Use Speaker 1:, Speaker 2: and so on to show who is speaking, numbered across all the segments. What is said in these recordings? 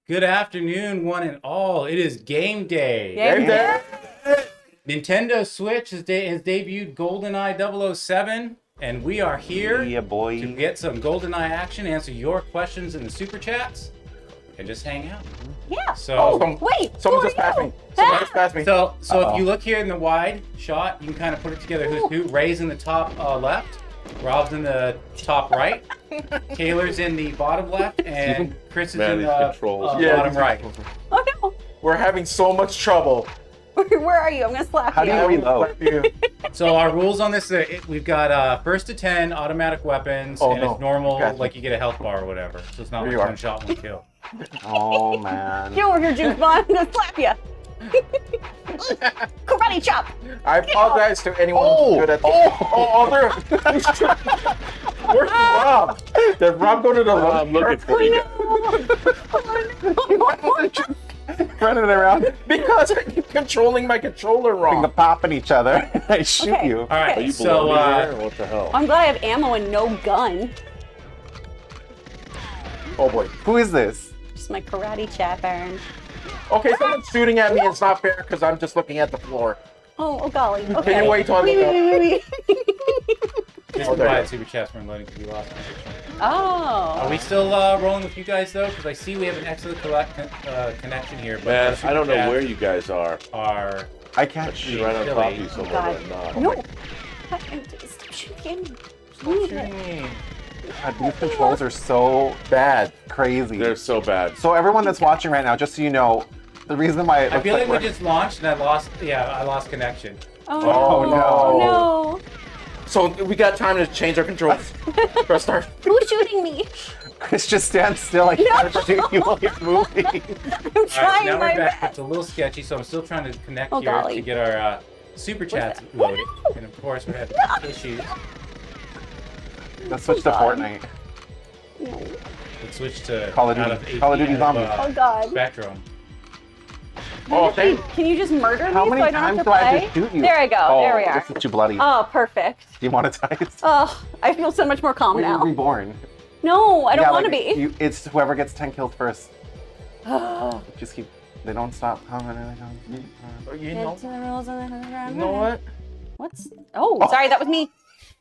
Speaker 1: Good afternoon, one and all. It is game day.
Speaker 2: Game day.
Speaker 1: Nintendo Switch has debuted GoldenEye 007, and we are here to get some GoldenEye action, answer your questions in the super chats, and just hang out.
Speaker 2: Yeah.
Speaker 1: So,
Speaker 3: Someone just passed me. Someone just passed me.
Speaker 1: So if you look here in the wide shot, you can kind of put it together. Who's who? Ray's in the top left, Rob's in the top right, Taylor's in the bottom left, and Chris is in the bottom right.
Speaker 2: Oh no!
Speaker 3: We're having so much trouble.
Speaker 2: Where are you? I'm gonna slap
Speaker 4: How
Speaker 2: you.
Speaker 4: do you reload?
Speaker 1: So our rules on this, we've got first to 10 automatic weapons, it's normal, like you get a health bar or whatever. So it's not like one shot, one kill.
Speaker 4: Oh man.
Speaker 2: Get over here, Juice Bond. I'm gonna slap you. Karate chop.
Speaker 3: I apologize to anyone who's good at Where's Rob? Did Rob go to the
Speaker 4: I'm looking for you. Running around
Speaker 3: because I keep controlling my controller wrong.
Speaker 4: the pop at each other. I shoot you.
Speaker 1: All right,
Speaker 4: Are you
Speaker 1: so
Speaker 4: what the hell?
Speaker 2: I'm glad I have ammo and no gun.
Speaker 3: Oh boy.
Speaker 4: Who is this?
Speaker 2: Just my karate chop iron.
Speaker 3: Okay, someone's shooting at me. It's not fair because I'm just looking at the floor.
Speaker 2: Oh golly. Okay.
Speaker 3: Can you wait till I look up?
Speaker 2: Wait.
Speaker 1: this is why super chats weren't loading because we lost connection.
Speaker 2: Oh.
Speaker 1: Are we still rolling with you guys though? Because I see we have an excellent connection here. But
Speaker 5: Man, I don't know where you guys are.
Speaker 4: I can't
Speaker 5: She's right on top of you somewhere,
Speaker 2: God.
Speaker 5: but not.
Speaker 2: No. Stop shooting me.
Speaker 4: God, these controls are so
Speaker 3: Bad.
Speaker 4: crazy.
Speaker 5: They're so bad.
Speaker 4: So everyone that's watching right now, just so you know, the reason why it
Speaker 1: I
Speaker 4: looks
Speaker 1: feel like we
Speaker 4: we're-
Speaker 1: just launched and I lost connection.
Speaker 2: Oh
Speaker 4: no.
Speaker 2: no.
Speaker 3: So we got time to change our controls. Press start.
Speaker 2: Who's shooting me?
Speaker 4: Chris, just stand still. I can't shoot you while you're moving.
Speaker 2: I'm
Speaker 1: All right,
Speaker 2: trying
Speaker 1: now
Speaker 2: my
Speaker 1: we're back.
Speaker 2: best.
Speaker 1: It's a little sketchy, so I'm still trying to connect
Speaker 2: Oh,
Speaker 1: here
Speaker 2: golly.
Speaker 1: to get our super chats loaded. And of course, we're having issues.
Speaker 4: Let's switch to Fortnite.
Speaker 2: No.
Speaker 1: Let's switch to
Speaker 4: Call of Duty Zombies.
Speaker 2: Oh God.
Speaker 1: Spectrum.
Speaker 3: Oh, thank
Speaker 2: Can you just murder me
Speaker 4: How
Speaker 2: so
Speaker 4: many
Speaker 2: I don't have
Speaker 4: times
Speaker 2: to
Speaker 4: do I have
Speaker 2: play?
Speaker 4: to shoot you?
Speaker 2: There I go.
Speaker 4: Oh,
Speaker 2: there we are.
Speaker 4: This is too bloody.
Speaker 2: Oh, perfect.
Speaker 4: Demonetized.
Speaker 2: Oh, I feel so much more calm
Speaker 4: You're
Speaker 2: now.
Speaker 4: reborn.
Speaker 2: No, I don't
Speaker 4: Yeah,
Speaker 2: want to
Speaker 4: like,
Speaker 2: be.
Speaker 4: It's whoever gets 10 kills first.
Speaker 2: Oh.
Speaker 4: Just keep. They don't stop coming.
Speaker 3: You know.
Speaker 2: Into the rules of the-
Speaker 3: You know what?
Speaker 2: What's? Oh, sorry, that was me.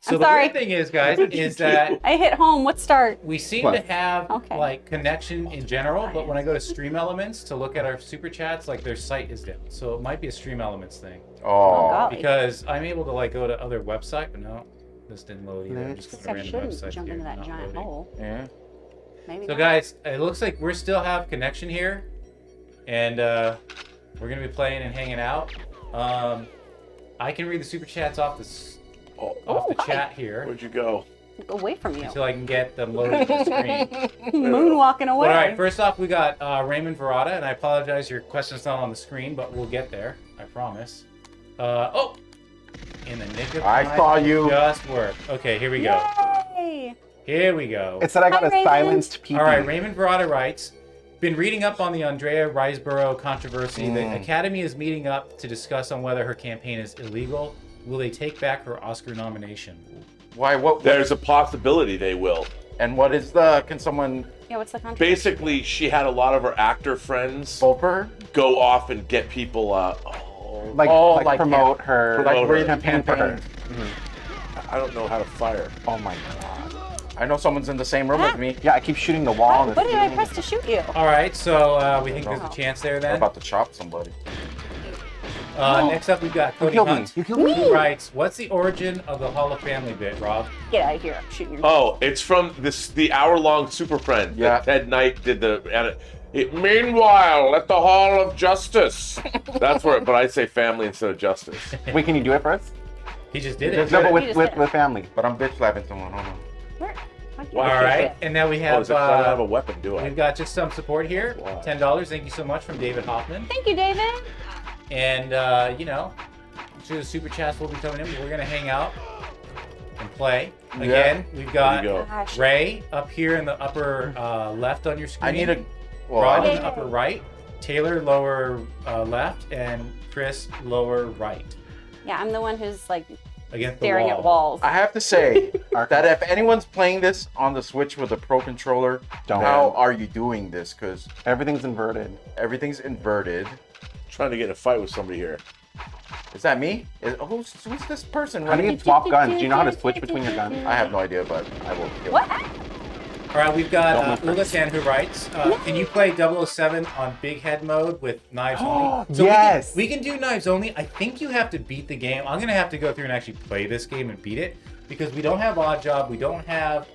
Speaker 1: So
Speaker 2: I'm
Speaker 1: the
Speaker 2: sorry.
Speaker 1: weird thing is, guys, is that
Speaker 2: I hit home. What's start?
Speaker 1: we seem
Speaker 4: What?
Speaker 1: to have
Speaker 2: Okay.
Speaker 1: like connection in general, but when I go to Stream Elements to look at our super chats, like their site is down. So it might be a Stream Elements thing.
Speaker 3: Oh.
Speaker 2: God.
Speaker 1: Because I'm able to like go to other website, but no, this didn't load either. I'm just going to
Speaker 2: I
Speaker 1: random
Speaker 2: shouldn't
Speaker 1: websites
Speaker 2: jump
Speaker 1: here,
Speaker 2: into that
Speaker 1: not
Speaker 2: giant
Speaker 1: loading.
Speaker 2: hole.
Speaker 3: Yeah.
Speaker 2: Maybe.
Speaker 1: So
Speaker 2: not.
Speaker 1: guys, it looks like we still have connection here, and we're gonna be playing and hanging out. I can read the super chats off the
Speaker 2: hi.
Speaker 1: chat here
Speaker 5: Where'd you go?
Speaker 2: Away from you.
Speaker 1: until I can get them loaded to the screen.
Speaker 2: Moonwalking away.
Speaker 1: But, all right, first off, we got Raymond Verada, and I apologize, your question's not on the screen, but we'll get there, I promise. In the nick of time.
Speaker 3: I saw you.
Speaker 1: Just worked. Okay, here we go.
Speaker 2: Yay!
Speaker 1: Here we go.
Speaker 4: It said I got
Speaker 2: Hi,
Speaker 4: a
Speaker 2: Raymond.
Speaker 4: silenced PP.
Speaker 1: All right, Raymond Verada writes, been reading up on the Andrea Riseborough controversy. The Academy is meeting up to discuss on whether her campaign is illegal. Will they take back her Oscar nomination?
Speaker 3: Why? What?
Speaker 5: There's a possibility they will.
Speaker 3: And what is the? Can someone
Speaker 2: Yeah, what's the contract?
Speaker 5: Basically, she had a lot of her actor friends
Speaker 3: vote for her?
Speaker 5: go off and get people.
Speaker 4: Like promote her.
Speaker 5: Promote her.
Speaker 4: campaign for her.
Speaker 5: I don't know how to fire.
Speaker 4: Oh my god.
Speaker 3: I know someone's in the same room with me.
Speaker 4: Yeah, I keep shooting the wall.
Speaker 2: What did I press to shoot you?
Speaker 1: All right, so we think there's a chance there
Speaker 3: I'm
Speaker 1: then.
Speaker 3: about to chop somebody.
Speaker 1: Next up, we've got
Speaker 4: You
Speaker 1: Cody
Speaker 4: killed me.
Speaker 1: Hunt.
Speaker 4: You killed me.
Speaker 1: Who writes, what's the origin of the Hall of Family bit, Rob?
Speaker 2: Get out of here! I'm shooting you.
Speaker 5: Oh, it's from the hour-long Super Friend
Speaker 3: Yeah.
Speaker 5: that Ted Knight did meanwhile, at the Hall of Justice. That's where, but I say family instead of justice.
Speaker 4: Wait, can you do it for us?
Speaker 1: He just did it.
Speaker 4: No, but
Speaker 2: You just
Speaker 4: with
Speaker 2: did it.
Speaker 4: with family.
Speaker 3: But I'm bitch slapping someone. Hold on.
Speaker 2: Where? How'd you
Speaker 5: Why
Speaker 1: All
Speaker 2: do
Speaker 1: right,
Speaker 2: it?
Speaker 1: and now we
Speaker 5: Oh,
Speaker 1: have
Speaker 5: is it 'cause I don't have a weapon, do I?
Speaker 1: we've got just some support here.
Speaker 5: Wow.
Speaker 1: $10. Thank you so much from David Hoffman.
Speaker 2: Thank you, David.
Speaker 1: And sure the super chats will be coming in, but we're gonna hang out and play. Again, we've got
Speaker 5: There you go.
Speaker 2: Gosh.
Speaker 1: Ray up here in the upper left on your screen.
Speaker 3: I need a. Well,
Speaker 1: Rob
Speaker 3: I
Speaker 1: in
Speaker 3: don't-
Speaker 1: the upper right, Taylor lower left, and Chris lower right.
Speaker 2: Yeah, I'm the one who's like
Speaker 1: against the
Speaker 2: staring
Speaker 1: wall.
Speaker 2: at walls.
Speaker 3: I have to say that if anyone's playing this on the Switch with a Pro controller, how are you doing this? Because
Speaker 4: everything's inverted.
Speaker 3: Everything's inverted.
Speaker 5: Trying to get in a fight with somebody here.
Speaker 3: Is that me? Who's this person?
Speaker 4: How do you swap guns? Do you know how to switch between your guns?
Speaker 3: I have no idea, but I will kill
Speaker 2: What?
Speaker 1: All right, we've got Ulasan who writes, can you play 007 on big head mode with knives only? So
Speaker 4: yes!
Speaker 1: We can do knives only. I think you have to beat the game. I'm going to have to go through and actually play this game and beat it because we don't have Odd Job. We don't have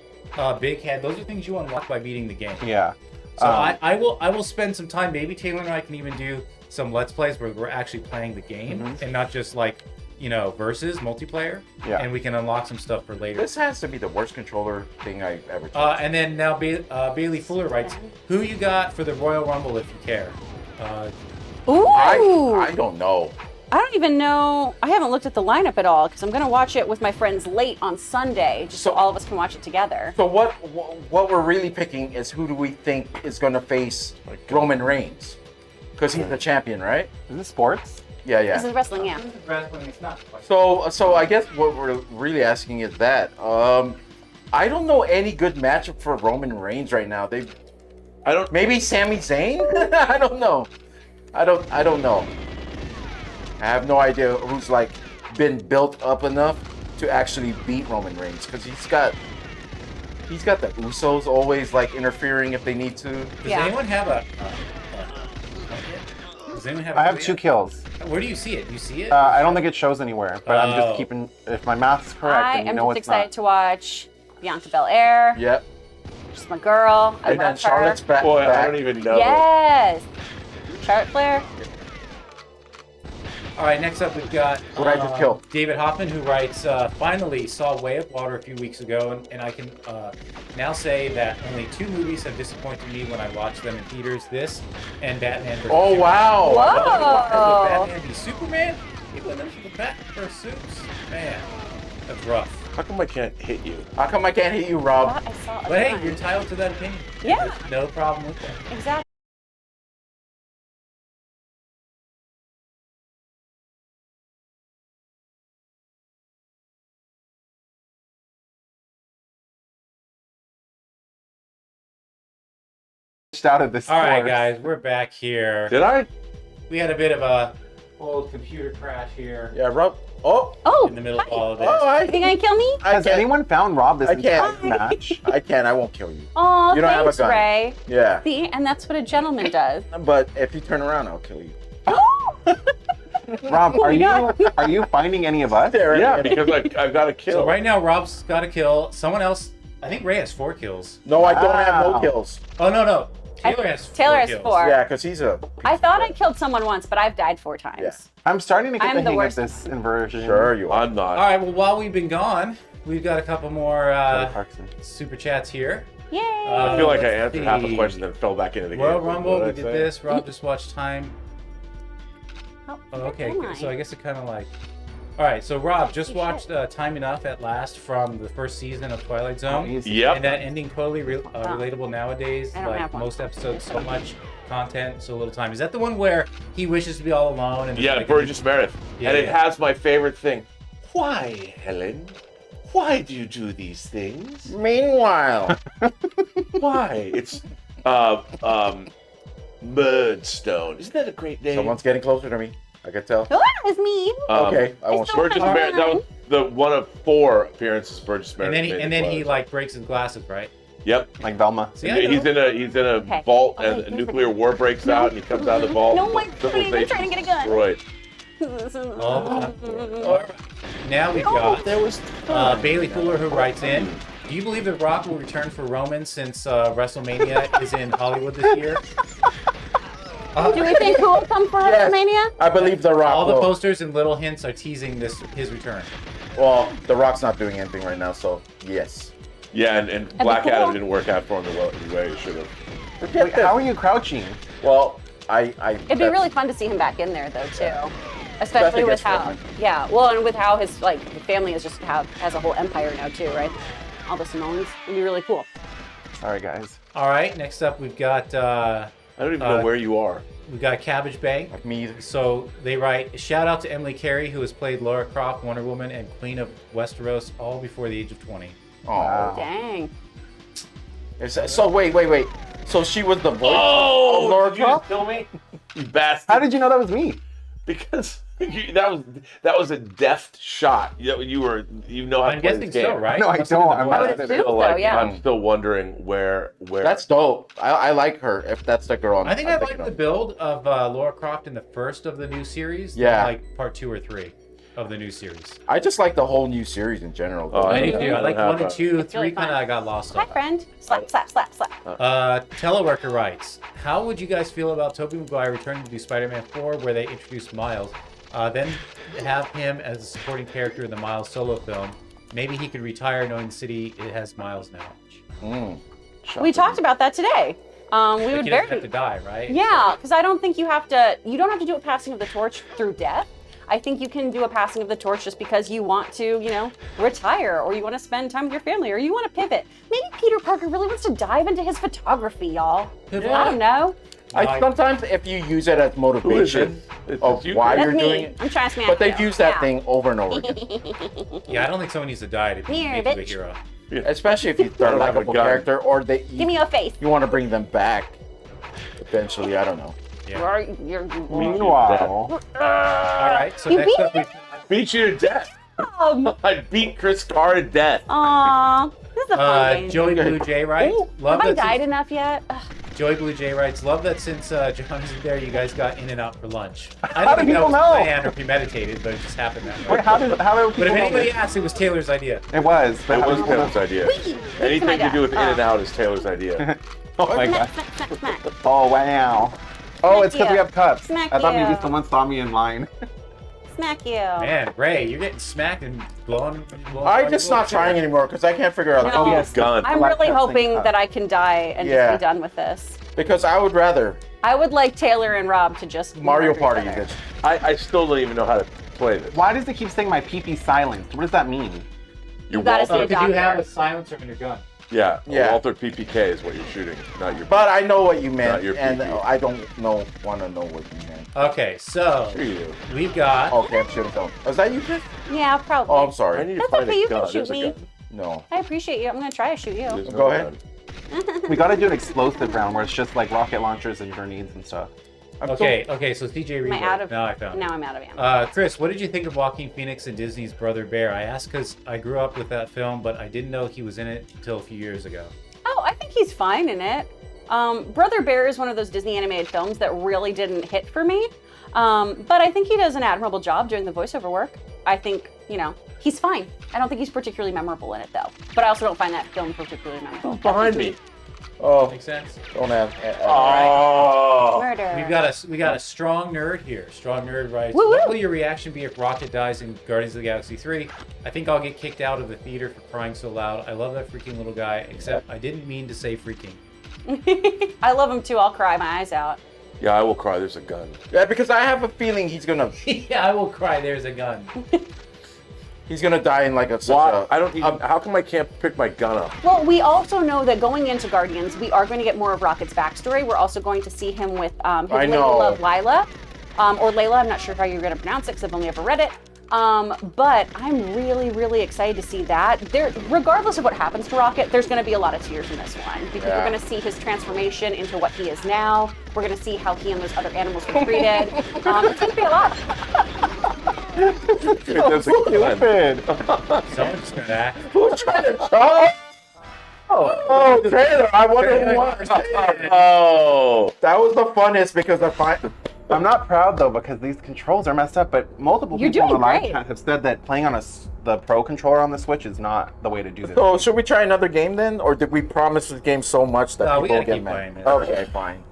Speaker 1: big head. Those are things you unlock by beating the game.
Speaker 4: Yeah.
Speaker 1: So I will spend some time. Maybe Taylor and I can even do some Let's Plays where we're actually playing the game and not just like, you know, versus multiplayer.
Speaker 4: Yeah.
Speaker 1: And we can unlock some stuff for later.
Speaker 3: This has to be the worst controller thing I've ever touched.
Speaker 1: And then now Bailey Fuller writes, who you got for the Royal Rumble if you care?
Speaker 2: Ooh.
Speaker 3: I don't know.
Speaker 2: I don't even know. I haven't looked at the lineup at all because I'm going to watch it with my friends late on Sunday, just so all of us can watch it together.
Speaker 3: So what we're really picking is who do we think is going to face Roman Reigns? Because he's the champion, right?
Speaker 4: Is this sports?
Speaker 3: Yeah.
Speaker 2: This is wrestling, yeah.
Speaker 1: Wrestling, it's not.
Speaker 3: So I guess what we're really asking is that I don't know any good matchup for Roman Reigns right now. Maybe Sami Zayn? I don't know. I don't know. I have no idea who's like been built up enough to actually beat Roman Reigns because he's got the Usos always like interfering if they need to.
Speaker 1: Does anyone have a? Does anyone have?
Speaker 4: I have 2 kills.
Speaker 1: Where do you see it? Do you see it?
Speaker 4: I don't think it shows anywhere, but I'm just keeping. If my math's correct,
Speaker 2: I
Speaker 4: then you
Speaker 2: am
Speaker 4: know
Speaker 2: just
Speaker 4: it's
Speaker 2: excited
Speaker 4: not.
Speaker 2: to watch Bianca Belair.
Speaker 3: Yep.
Speaker 2: She's my girl. I
Speaker 3: And then
Speaker 2: love
Speaker 3: Charlotte's
Speaker 2: her.
Speaker 3: back.
Speaker 5: Boy, I don't even know.
Speaker 2: Yes. Charlotte Flair.
Speaker 1: All right, next up we've got
Speaker 3: What I just killed.
Speaker 1: David Hoffman, who writes, finally saw Way of Water a few weeks ago, and I can now say that only 2 movies have disappointed me when I watched them in theaters, this and Batman vs.
Speaker 3: Oh wow!
Speaker 2: Whoa.
Speaker 1: Batman v Superman? He went into the Bat vs. Supes? Man, that's rough.
Speaker 5: How come I can't hit you?
Speaker 3: How come I can't hit you, Rob?
Speaker 2: I saw a
Speaker 1: But hey,
Speaker 2: gun.
Speaker 1: you're entitled to that opinion.
Speaker 2: Yeah.
Speaker 1: There's no problem with that.
Speaker 2: Exactly.
Speaker 4: Out of this.
Speaker 1: All right,
Speaker 4: course.
Speaker 1: guys, we're back here.
Speaker 5: Did I?
Speaker 1: We had a bit of a old computer crash here
Speaker 3: Yeah, Rob. Oh,
Speaker 2: Oh.
Speaker 1: in the middle of all of this.
Speaker 2: You think I can kill me?
Speaker 3: I
Speaker 4: Has
Speaker 3: can't.
Speaker 4: anyone found Rob this
Speaker 3: I can't.
Speaker 4: entire match?
Speaker 3: I can't. I won't kill you.
Speaker 2: Oh,
Speaker 3: You don't have a
Speaker 2: thanks,
Speaker 3: gun.
Speaker 2: Ray.
Speaker 3: Yeah.
Speaker 2: See, and that's what a gentleman does.
Speaker 3: But if you turn around, I'll kill you.
Speaker 4: Rob,
Speaker 2: Oh my
Speaker 4: are you finding any of us?
Speaker 5: Yeah, because I've got a kill.
Speaker 1: So right now, Rob's got a kill. Someone else, I think Ray has 4 kills.
Speaker 3: No, I don't have no
Speaker 4: Wow.
Speaker 3: kills.
Speaker 1: Oh, no. Taylor has 4
Speaker 2: Taylor has
Speaker 1: kills.
Speaker 2: 4.
Speaker 3: Yeah, because he's a.
Speaker 2: I thought I killed someone once, but I've died 4 times.
Speaker 3: Yeah.
Speaker 4: I'm starting to get
Speaker 2: I'm
Speaker 4: the
Speaker 2: the
Speaker 4: hang
Speaker 2: worst.
Speaker 4: of this inversion.
Speaker 3: Sure, you are.
Speaker 5: I'm not.
Speaker 1: All right, well, while we've been gone, we've got a couple more
Speaker 4: Clarkson.
Speaker 1: super chats here.
Speaker 2: Yay.
Speaker 5: I feel like I
Speaker 1: let's
Speaker 5: answered half the
Speaker 1: see.
Speaker 5: question and fell back into the game.
Speaker 1: Royal
Speaker 5: What
Speaker 1: Rumble,
Speaker 5: did I
Speaker 1: we did
Speaker 5: say?
Speaker 1: this. Rob just watched time.
Speaker 2: Oh,
Speaker 1: Okay,
Speaker 2: GoldenEye.
Speaker 1: so I guess it kind of like... All right, so Rob just
Speaker 2: Holy
Speaker 1: watched Time Enough at Last from the first season of Twilight Zone.
Speaker 4: easy.
Speaker 5: Yep.
Speaker 1: And that ending totally relatable nowadays.
Speaker 2: I don't
Speaker 1: Like
Speaker 2: have one.
Speaker 1: most episodes, so much content, so little time. Is that the one where he wishes to be all alone? And
Speaker 5: Yeah,
Speaker 1: like,
Speaker 5: Burgess Meredith.
Speaker 1: Yeah,
Speaker 5: and it
Speaker 1: yeah.
Speaker 5: has my favorite thing. Why, Helen? Why do you do these things?
Speaker 3: Meanwhile,
Speaker 5: Why? It's Murdstone. Isn't that a great name?
Speaker 3: someone's getting closer to me. I can tell.
Speaker 2: Oh, that was me.
Speaker 3: Okay, I won't.
Speaker 2: It's so
Speaker 5: Burgess
Speaker 2: fun.
Speaker 5: Meredith. That was the one of 4 appearances Burgess
Speaker 1: And
Speaker 5: Meredith.
Speaker 1: then
Speaker 5: made
Speaker 1: he
Speaker 5: in
Speaker 1: like breaks his glasses, right?
Speaker 5: Yep.
Speaker 4: Like Velma.
Speaker 1: See, I
Speaker 5: He's
Speaker 1: know.
Speaker 5: in a
Speaker 2: Okay.
Speaker 5: vault
Speaker 2: Oh,
Speaker 5: and
Speaker 2: wait,
Speaker 5: a nuclear war breaks out and he comes out of the vault.
Speaker 2: No,
Speaker 5: and
Speaker 2: wait,
Speaker 5: the
Speaker 2: wait, I'm trying to get a gun.
Speaker 5: destroyed.
Speaker 1: Oh, now we've got Bailey Fuller who writes in. Do you believe The Rock will return for Roman since WrestleMania is in Hollywood this year?
Speaker 2: Do we think who will come for
Speaker 3: Yes.
Speaker 2: WrestleMania?
Speaker 3: I believe The Rock.
Speaker 1: All the
Speaker 3: will.
Speaker 1: posters and little hints are teasing his return.
Speaker 3: Well, The Rock's not doing anything right now, so yes.
Speaker 5: Yeah, and
Speaker 2: be
Speaker 5: Black
Speaker 2: cool.
Speaker 5: Adam didn't work out for him the way it should have.
Speaker 4: Wait, how are you crouching?
Speaker 3: Well, I.
Speaker 2: It'd be really fun to see him back in there, though, too. Especially with
Speaker 3: against
Speaker 2: how,
Speaker 3: Roman.
Speaker 2: yeah, well, and with how his the family is just has a whole empire now, too, right? All the Samoans. It'd be really cool.
Speaker 4: Sorry, guys.
Speaker 1: All right, next up we've got
Speaker 5: I don't even know where you are.
Speaker 1: we got Cabbage Bank.
Speaker 3: Like me.
Speaker 1: So they write, shout out to Emily Carey, who has played Lara Croft, Wonder Woman, and Queen of Westeros all before the age of 20.
Speaker 3: Oh.
Speaker 2: Dang.
Speaker 3: So wait. So she was the voice of Lara
Speaker 5: did you
Speaker 3: Croft?
Speaker 5: just kill me? You bastard.
Speaker 4: How did you know that was me?
Speaker 5: Because that was a deft shot. You know how to
Speaker 1: I'm
Speaker 5: play
Speaker 1: guessing
Speaker 5: this game.
Speaker 1: so, right?
Speaker 4: No, I
Speaker 1: Must have
Speaker 4: don't.
Speaker 1: been the
Speaker 4: I'm
Speaker 1: voice.
Speaker 2: I would
Speaker 4: not-
Speaker 2: assume so,
Speaker 5: Like,
Speaker 2: yeah.
Speaker 5: I'm still wondering where.
Speaker 3: That's dope. I like her. If that's the girl.
Speaker 1: I think I
Speaker 3: I'm
Speaker 1: like
Speaker 3: thinking
Speaker 1: the
Speaker 3: of.
Speaker 1: build of Lara Croft in the first of the new series.
Speaker 3: Yeah.
Speaker 1: Like part 2 or 3 of the new series.
Speaker 3: I just like the whole new series in general.
Speaker 5: Oh,
Speaker 1: I do
Speaker 5: yeah.
Speaker 1: too. I like 1 and 2.
Speaker 2: It's
Speaker 1: 3
Speaker 2: really
Speaker 1: kind
Speaker 2: fun.
Speaker 1: of got lost
Speaker 2: Hi,
Speaker 1: on.
Speaker 2: friend. Slap, slap, slap, slap.
Speaker 1: Teleworker writes, how would you guys feel about Tobey Maguire returning to do Spider-Man 4 where they introduced Miles, then have him as a supporting character in the Miles solo film? Maybe he could retire knowing the city it has Miles now.
Speaker 2: We talked about that today. We
Speaker 1: Like,
Speaker 2: would
Speaker 1: he doesn't
Speaker 2: very
Speaker 1: have to die, right?
Speaker 2: Yeah, because I don't think you don't have to do a passing of the torch through death. I think you can do a passing of the torch just because you want to, retire, or you want to spend time with your family, or you want to pivot. Maybe Peter Parker really wants to dive into his photography, y'all.
Speaker 1: Pivot.
Speaker 2: I don't know.
Speaker 3: Sometimes if you use it as motivation of why
Speaker 2: That's
Speaker 3: you're
Speaker 2: me.
Speaker 3: doing it,
Speaker 2: I'm trying to smack
Speaker 3: but they've
Speaker 2: you.
Speaker 3: used that
Speaker 2: Yeah.
Speaker 3: thing over and over again.
Speaker 1: Yeah, I don't think someone needs to die to be
Speaker 2: Here,
Speaker 1: made you a
Speaker 2: bitch.
Speaker 1: hero.
Speaker 3: Especially if you start a
Speaker 5: Don't have a
Speaker 3: likable
Speaker 5: gun.
Speaker 3: character, or
Speaker 2: Give me your face.
Speaker 3: you want to bring them back. Eventually, I don't know.
Speaker 1: Yeah.
Speaker 2: You're
Speaker 4: Meanwhile,
Speaker 1: All right, so
Speaker 2: You
Speaker 1: next
Speaker 2: beat
Speaker 1: up we...
Speaker 5: Beat you to death. I beat Chris Carr to death.
Speaker 2: Aw, this is a fun game.
Speaker 1: Joey Blue Jay writes, love
Speaker 2: Have I
Speaker 1: that
Speaker 2: died
Speaker 1: since-
Speaker 2: enough yet? Ugh.
Speaker 1: Joey Blue Jay writes, love that since John isn't there, you guys got in and out for lunch. I
Speaker 4: How
Speaker 1: don't
Speaker 4: do
Speaker 1: think that
Speaker 4: people
Speaker 1: was
Speaker 4: know?
Speaker 1: planned or premeditated, but it just happened that way.
Speaker 4: wait, how do
Speaker 1: But
Speaker 4: people
Speaker 1: if
Speaker 4: know
Speaker 1: anybody
Speaker 4: this?
Speaker 1: asks, it was Taylor's idea.
Speaker 4: It was. But
Speaker 5: It
Speaker 4: how
Speaker 5: was
Speaker 4: do people know?
Speaker 5: Taylor's idea.
Speaker 2: Whee!
Speaker 5: Anything to do with in
Speaker 2: Oh.
Speaker 5: and out is Taylor's idea.
Speaker 4: Oh my
Speaker 2: Smack,
Speaker 4: god.
Speaker 2: smack, smack, smack.
Speaker 4: Oh wow. Oh, it's because we
Speaker 2: you.
Speaker 4: have cups.
Speaker 2: Smack
Speaker 4: I thought maybe
Speaker 2: you.
Speaker 4: someone saw me in line.
Speaker 2: Smack you.
Speaker 1: Man, Ray, you're getting smacked and blown.
Speaker 3: I'm just not trying anymore because I can't figure out.
Speaker 2: No.
Speaker 4: Oh yes.
Speaker 5: Gun.
Speaker 2: I'm
Speaker 4: Like
Speaker 2: really
Speaker 4: that thing
Speaker 2: hoping
Speaker 4: cup.
Speaker 2: that I can die and
Speaker 3: Yeah.
Speaker 2: just be done with this.
Speaker 3: Because I would rather
Speaker 2: I would like Taylor and Rob to just
Speaker 3: Mario
Speaker 2: murder each
Speaker 3: Party.
Speaker 2: other.
Speaker 3: This.
Speaker 5: I still don't even know how to play this.
Speaker 4: Why does it keep saying my pee-pee silenced? What does that mean?
Speaker 2: You gotta see
Speaker 1: Oh,
Speaker 2: a
Speaker 1: because you have
Speaker 2: doctor.
Speaker 1: a silencer in your gun.
Speaker 5: Yeah,
Speaker 3: Yeah.
Speaker 5: Walter PPK is what you're shooting, not your.
Speaker 3: But I know what you meant,
Speaker 5: Not your
Speaker 3: and
Speaker 5: PP.
Speaker 3: I don't want to know what you meant.
Speaker 1: Okay, so
Speaker 5: Screw you.
Speaker 1: we've got...
Speaker 3: Okay, I'm shooting phone. Was that you, Chris?
Speaker 2: Yeah, probably.
Speaker 3: Oh, I'm
Speaker 5: I
Speaker 3: sorry.
Speaker 5: need to
Speaker 2: That's
Speaker 5: find
Speaker 2: okay,
Speaker 5: a
Speaker 2: you can
Speaker 5: gun.
Speaker 2: shoot
Speaker 5: There's a
Speaker 2: me.
Speaker 5: gun.
Speaker 3: No.
Speaker 2: I appreciate you. I'm gonna try to shoot you.
Speaker 5: There's no
Speaker 3: Go ahead.
Speaker 5: gun.
Speaker 4: We gotta do an explosive round where it's just like rocket launchers and grenades and stuff.
Speaker 1: Okay, so CJ
Speaker 2: Am
Speaker 1: Reed.
Speaker 2: I out of?
Speaker 1: Now I found it.
Speaker 2: Now I'm out of ammo.
Speaker 1: Chris, what did you think of Joaquin Phoenix and Disney's Brother Bear? I asked because I grew up with that film, but I didn't know he was in it until a few years ago.
Speaker 2: Oh, I think he's fine in it. Brother Bear is one of those Disney animated films that really didn't hit for me. But I think he does an admirable job doing the voiceover work. I think, he's fine. I don't think he's particularly memorable in it, though. But I also don't find that film particularly memorable.
Speaker 5: Behind me.
Speaker 3: Oh,
Speaker 1: Make sense?
Speaker 3: don't have.
Speaker 5: Oh.
Speaker 2: Murder.
Speaker 1: We got a strong nerd here. Strong nerd writes,
Speaker 2: Woo-woo.
Speaker 1: what will your reaction be if Rocket dies in Guardians of the Galaxy 3? I think I'll get kicked out of the theater for crying so loud. I love that freaking little guy, except I didn't mean to say freaking.
Speaker 2: I love him too. I'll cry my eyes out.
Speaker 5: Yeah, I will cry. There's a gun.
Speaker 3: Yeah, because I have a feeling he's gonna
Speaker 1: Yeah, I will cry. There's a gun.
Speaker 3: die in like a. such
Speaker 5: Why?
Speaker 3: a-
Speaker 5: I don't even. How come I can't pick my gun up?
Speaker 2: Well, we also know that going into Guardians, we are going to get more of Rocket's backstory. We're also going to see him with his
Speaker 3: I
Speaker 2: lady
Speaker 3: know.
Speaker 2: love, Lila. Or Layla, I'm not sure how you're going to pronounce it because I've only ever read it. But I'm really, really excited to see that. Regardless of what happens to Rocket, there's going to be a lot of tears in this one because
Speaker 3: Yeah.
Speaker 2: we're going to see his transformation into what he is now. We're going to see how he and those other animals were treated. It's going to be a lot.
Speaker 5: There's a gun.
Speaker 4: Stupid.
Speaker 1: Someone's just gonna act.
Speaker 3: Who's trying to talk? Oh, Taylor! I wonder who won.
Speaker 5: Oh.
Speaker 3: That was the funnest because
Speaker 4: I'm not proud though because these controls are messed up, but multiple
Speaker 2: You're
Speaker 4: people on the
Speaker 2: doing
Speaker 4: live
Speaker 2: great.
Speaker 4: chat have said that playing on the Pro controller on the Switch is not the way to do this.
Speaker 3: So should we try another game then, or did we promise this game so much that
Speaker 1: No, we
Speaker 3: people
Speaker 1: gotta
Speaker 3: get
Speaker 1: keep
Speaker 3: mad?
Speaker 1: playing it.
Speaker 3: Okay, fine.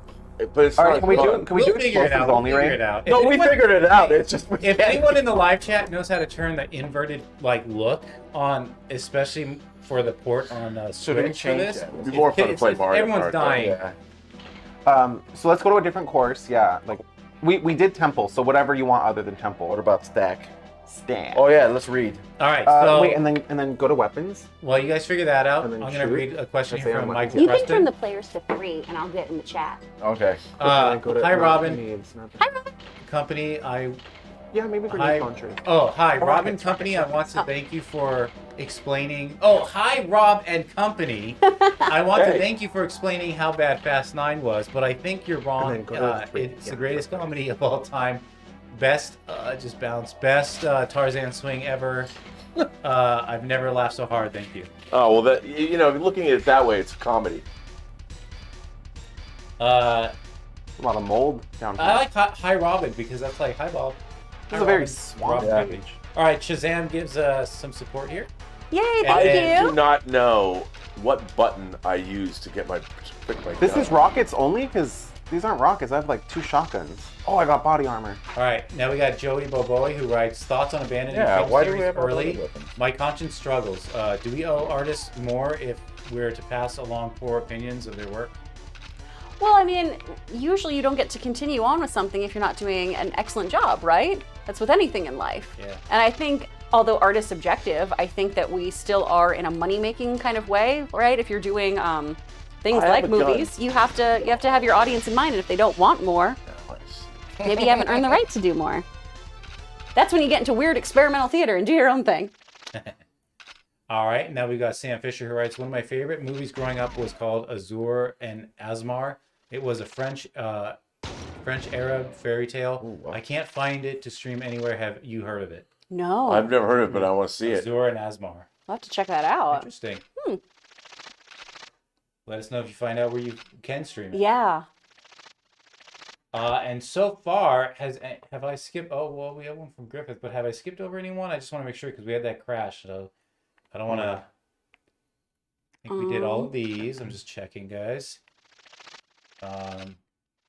Speaker 5: But it's
Speaker 4: All
Speaker 5: not
Speaker 4: right, can we
Speaker 5: fun.
Speaker 4: do
Speaker 1: Figure it out.
Speaker 4: explosives only,
Speaker 1: We'll figure
Speaker 4: right?
Speaker 1: it out.
Speaker 3: No, we figured it out. It's just
Speaker 1: If anyone in the live chat knows how to turn the inverted look on, especially for the port on
Speaker 3: Should we
Speaker 1: Switch for
Speaker 3: change
Speaker 1: this,
Speaker 3: it?
Speaker 5: It'd be more fun to play Mario
Speaker 1: everyone's
Speaker 5: Kart, though.
Speaker 1: dying.
Speaker 3: Yeah.
Speaker 4: So let's go to a different course. Yeah, like we did Temple, so whatever you want other than Temple.
Speaker 3: What about Stack?
Speaker 4: Stand.
Speaker 3: Oh yeah, let's read.
Speaker 1: All right. So
Speaker 4: wait, and then go to weapons.
Speaker 1: while you guys figure that out,
Speaker 4: And
Speaker 1: I'm
Speaker 4: then
Speaker 1: going to
Speaker 4: shoot.
Speaker 1: read a question
Speaker 4: Let's
Speaker 1: here
Speaker 4: say
Speaker 1: from
Speaker 4: I'm
Speaker 1: Mike
Speaker 4: lucky.
Speaker 2: You can turn
Speaker 1: Preston.
Speaker 2: the players to 3, and I'll get in the chat.
Speaker 3: Okay.
Speaker 1: Hi, Robin.
Speaker 2: Hi, Robin.
Speaker 1: Company.
Speaker 4: Yeah, maybe
Speaker 1: Hi.
Speaker 4: grenade launcher.
Speaker 1: Oh, hi, Robin
Speaker 4: rockets,
Speaker 1: Company. I
Speaker 4: rockets,
Speaker 1: want to thank you for explaining. Oh, hi, Rob and Company. I want to thank you for explaining how bad Fast 9 was, but I think you're wrong.
Speaker 4: And then go to 3.
Speaker 1: It's the greatest comedy of all time. Best, just bounce. Best Tarzan swing ever. I've never laughed so hard. Thank you.
Speaker 5: Oh well, that looking at it that way, it's a comedy.
Speaker 1: Uh,
Speaker 4: A lot of mold down here.
Speaker 1: I like Hi Robin because that's like, hi Bob.
Speaker 4: This is a very swamp
Speaker 1: Robin.
Speaker 4: image.
Speaker 1: All right, Shazam gives some support here.
Speaker 2: Yay,
Speaker 1: I
Speaker 2: thank
Speaker 5: Do
Speaker 2: you.
Speaker 5: not know what button I use to get my pick my
Speaker 4: This
Speaker 5: gun.
Speaker 4: is rockets only? Because these aren't rockets. I have like 2 shotguns. Oh, I got body armor.
Speaker 1: All right, now we got Joey Boboy who writes thoughts on abandoning
Speaker 3: Yeah,
Speaker 1: film
Speaker 3: why do we
Speaker 1: series
Speaker 3: have all
Speaker 1: early.
Speaker 3: those weapons?
Speaker 1: My conscience struggles. Do we owe artists more if we're to pass along poor opinions of their work?
Speaker 2: Well, I mean, usually you don't get to continue on with something if you're not doing an excellent job, right? That's with anything in life.
Speaker 1: Yeah.
Speaker 2: And I think, although art is subjective, I think that we still are in a money-making kind of way, right? If you're doing things
Speaker 3: I have
Speaker 2: like
Speaker 3: a gun.
Speaker 2: movies, you have to have your audience in mind, and if they don't want more, maybe you haven't earned the right to do more. That's when you get into weird experimental theater and do your own thing.
Speaker 1: All right, now we got Sam Fisher who writes, one of my favorite movies growing up was called Azur and Asmar. It was a French Arab fairy tale.
Speaker 3: Ooh, wow.
Speaker 1: I can't find it to stream anywhere. Have you heard of it?
Speaker 2: No,
Speaker 5: I've never heard of it, but I want to see it.
Speaker 1: Azur and Asmar.
Speaker 2: I'll have to check that out.
Speaker 1: Interesting. Let us know if you find out where you can stream it.
Speaker 2: Yeah.
Speaker 1: And so far, have I skipped? Oh, well, we have one from Griffith, but have I skipped over anyone? I just want to make sure because we had that crash, so I don't want to. I think we did all of these. I'm just checking, guys.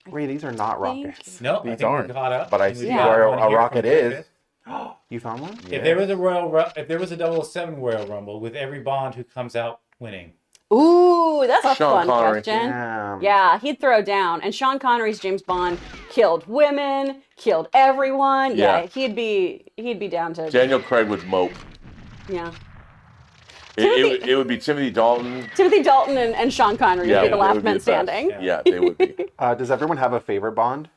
Speaker 4: Wait, these are not
Speaker 2: Thank
Speaker 4: rockets.
Speaker 1: No, I
Speaker 3: These
Speaker 1: think
Speaker 3: aren't,
Speaker 1: we caught up.
Speaker 3: but I
Speaker 1: and we
Speaker 3: see
Speaker 1: got
Speaker 3: where
Speaker 1: one
Speaker 3: a
Speaker 1: here
Speaker 3: rocket
Speaker 1: from
Speaker 3: is.
Speaker 1: Griffith.
Speaker 4: You found one?
Speaker 1: If there was a 007 Royal Rumble with every Bond who comes out winning.
Speaker 2: Ooh, that's a
Speaker 5: Sean
Speaker 2: fun
Speaker 5: Connery.
Speaker 2: question.
Speaker 4: Damn.
Speaker 2: Yeah, he'd throw down. And Sean Connery's James Bond killed women, killed everyone. Yeah,
Speaker 5: Yeah.
Speaker 2: he'd be down to.
Speaker 5: Daniel Craig would mope.
Speaker 2: Yeah.
Speaker 5: It would be Timothy Dalton.
Speaker 2: Timothy Dalton and Sean Connery
Speaker 5: Yeah,
Speaker 2: would be the
Speaker 5: it
Speaker 2: last
Speaker 5: would be
Speaker 2: men
Speaker 5: the best.
Speaker 2: standing.
Speaker 1: Yeah.
Speaker 5: Yeah, they would be.
Speaker 4: Does everyone have a favorite Bond?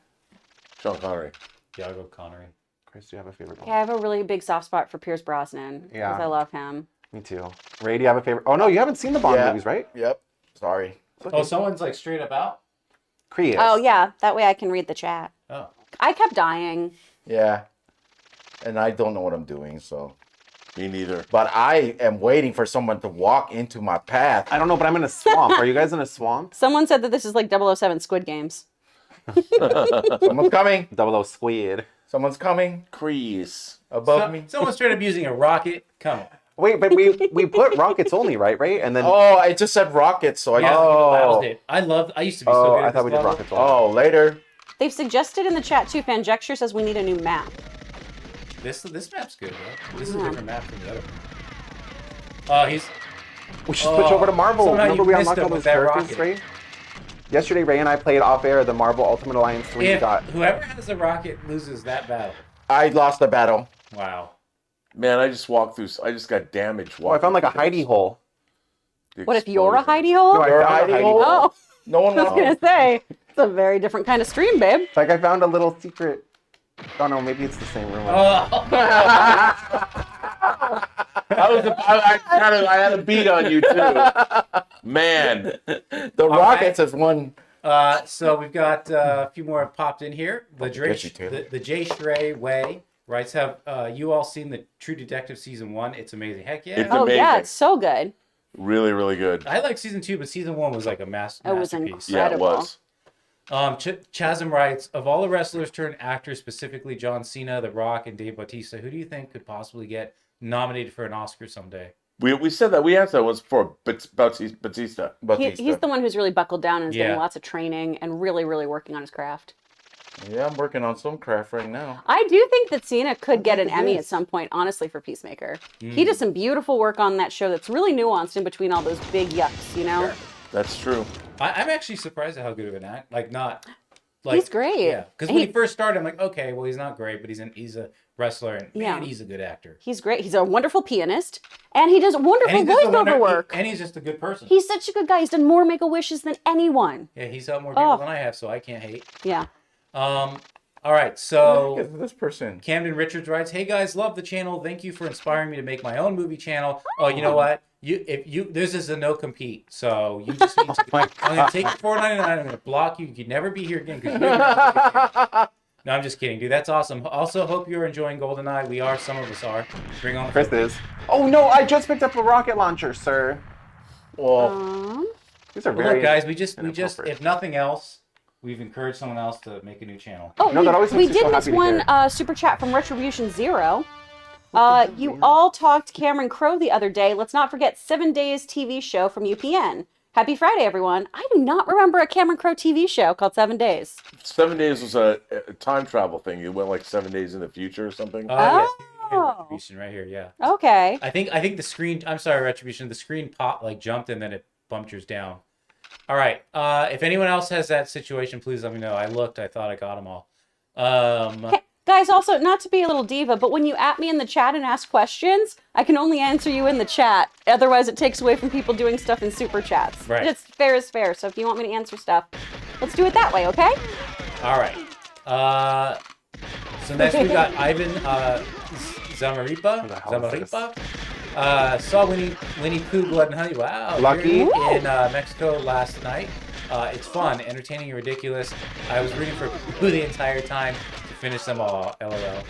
Speaker 5: Sean Connery.
Speaker 1: Yeah, I'll go Connery.
Speaker 4: Chris, do you have a favorite Bond?
Speaker 2: Yeah, I have a really big soft spot for Pierce Brosnan. Because
Speaker 4: Yeah.
Speaker 2: I love him.
Speaker 4: Me too. Ray, do you have a favorite? Oh no, you haven't seen the Bond
Speaker 3: Yeah.
Speaker 4: movies, right?
Speaker 3: Yep. Sorry.
Speaker 1: Oh, someone's like straight up out?
Speaker 4: Chris.
Speaker 2: Oh, yeah. That way I can read the chat.
Speaker 1: Oh.
Speaker 2: I kept dying.
Speaker 3: Yeah. And I don't know what I'm doing, so.
Speaker 5: Me neither.
Speaker 3: But I am waiting for someone to walk into my path.
Speaker 4: I don't know, but I'm in a swamp. Are you guys in a swamp?
Speaker 2: Someone said that this is like 007 Squid Games.
Speaker 3: Someone's coming.
Speaker 4: 00 Squid.
Speaker 3: Someone's coming
Speaker 5: Chris.
Speaker 3: above me.
Speaker 1: Someone's straight up using a rocket. Come on.
Speaker 4: Wait, but we put rockets only, right? And then
Speaker 3: Oh, I just said rockets, so I
Speaker 1: Yeah,
Speaker 3: guess.
Speaker 1: you
Speaker 4: Oh.
Speaker 1: loused it. I used to be so good at
Speaker 4: I thought we
Speaker 1: this
Speaker 4: did
Speaker 1: level.
Speaker 4: rockets only.
Speaker 3: Oh, later.
Speaker 2: They've suggested in the chat too, Fanjecture says we need a new map.
Speaker 1: This map's good, bro. This is a different map from the other one.
Speaker 4: We should switch over to Marvel.
Speaker 1: somehow
Speaker 4: Remember
Speaker 1: you
Speaker 4: we
Speaker 1: missed
Speaker 4: unlocked
Speaker 1: him
Speaker 4: all
Speaker 1: with
Speaker 4: those
Speaker 1: that
Speaker 4: characters,
Speaker 1: rocket.
Speaker 4: Ray? Yesterday, Ray and I played off air the Marvel Ultimate Alliance 3.
Speaker 1: If
Speaker 4: Got
Speaker 1: whoever has a rocket loses that battle.
Speaker 3: I lost the battle.
Speaker 1: Wow.
Speaker 5: Man, I just walked through. I just got damaged.
Speaker 4: Oh, I found like a
Speaker 5: walking
Speaker 4: hidey hole.
Speaker 5: through
Speaker 2: What if you're a
Speaker 5: explosion.
Speaker 2: hidey hole?
Speaker 4: No, I
Speaker 3: You're a
Speaker 4: found a
Speaker 3: hidey
Speaker 4: hidey
Speaker 3: hole?
Speaker 4: hole.
Speaker 2: Oh,
Speaker 3: No one
Speaker 2: I was
Speaker 3: wants.
Speaker 2: gonna say it's a very different kind of stream, babe.
Speaker 4: Like I found a little secret. Oh no, maybe it's the same room.
Speaker 1: Oh.
Speaker 5: I had a beat on you too. Man.
Speaker 3: The rockets is one.
Speaker 1: So we've got a few more have popped in here. The
Speaker 3: Get you, Taylor.
Speaker 1: the Jay Shrey Way writes, have you all seen the True Detective season 1? It's amazing. Heck yeah.
Speaker 5: It's
Speaker 2: Oh yeah,
Speaker 5: amazing.
Speaker 2: it's so good.
Speaker 5: Really, really good.
Speaker 1: I like season 2, but season 1 was like a
Speaker 2: It was
Speaker 1: masterpiece.
Speaker 5: Yeah, it
Speaker 2: Incredible.
Speaker 5: was.
Speaker 1: Chasm writes, of all the wrestlers turned actors, specifically John Cena, The Rock, and Dave Bautista, who do you think could possibly get nominated for an Oscar someday?
Speaker 5: We said that. We answered that was for Batista.
Speaker 2: He's the one who's really buckled down and is
Speaker 1: Yeah.
Speaker 2: getting lots of training and really, really working on his craft.
Speaker 3: Yeah, I'm working on some craft right now.
Speaker 2: I do think that Cena could get an
Speaker 3: think he
Speaker 2: Emmy
Speaker 3: is.
Speaker 2: at some point, honestly, for Peacemaker. He did some beautiful work on that show that's really nuanced in between all those big yucks, you know?
Speaker 5: That's true.
Speaker 1: I'm actually surprised at how good of an act. Like, not Like,
Speaker 2: he's great.
Speaker 1: Yeah, because when he first started, I'm like, okay, well, he's not great, but he's a wrestler, and man, he's a good actor.
Speaker 2: He's great. He's a wonderful pianist, and he does wonderful voiceover work.
Speaker 1: And he's just a good person.
Speaker 2: He's such a good guy. He's done more Make-A-Wishes than anyone.
Speaker 1: Yeah, he's helped more people than I have, so I can't hate.
Speaker 2: Yeah.
Speaker 1: All right, so
Speaker 3: this person.
Speaker 1: Camden Richards writes, "Hey guys, love the channel. Thank you for inspiring me to make my own movie channel. Oh, you know what? This is a no compete. So you just need to. I'm gonna take your $4.99. I'm gonna block you. You can never be here again because you're gonna No, I'm just kidding, dude. That's awesome. Also, hope you're enjoying GoldenEye. We are. Some of us are. Bring on.
Speaker 4: Chris is. Oh no! I just picked up a rocket launcher, sir.
Speaker 3: Well,
Speaker 4: these are
Speaker 1: Look,
Speaker 4: very.
Speaker 1: guys. We just, if nothing else, we've encouraged someone else to make a new channel.
Speaker 2: Oh,
Speaker 4: No, that always
Speaker 2: we
Speaker 4: makes me so
Speaker 2: did miss
Speaker 4: happy to
Speaker 2: one
Speaker 4: hear.
Speaker 2: super chat from Retribution Zero. You all talked Cameron Crowe the other day. Let's not forget 7 Days TV show from UPN. Happy Friday, everyone. I do not remember a Cameron Crowe TV show called 7 Days.
Speaker 5: 7 days was a time travel thing. You went like 7 days in the future or something.
Speaker 1: Yes. Retribution right here. Yeah.
Speaker 2: Okay.
Speaker 1: I think the screen. I'm sorry, Retribution. The screen jumped and then it bumped yours down. All right. If anyone else has that situation, please let me know. I looked. I thought I got them all.
Speaker 2: Hey, guys, also, not to be a little diva, but when you at me in the chat and ask questions, I can only answer you in the chat. Otherwise, it takes away from people doing stuff in super chats.
Speaker 1: Right.
Speaker 2: It's fair is fair. So if you want me to answer stuff, let's do it that way, okay?
Speaker 1: All right. So next we got Ivan Zamaripa. Saw Winnie Pooh, Blood and Honey. Wow.
Speaker 4: Lucky.
Speaker 1: Here in Mexico last night. It's fun, entertaining, and ridiculous. I was rooting for Pooh the entire time to finish them all. LOL.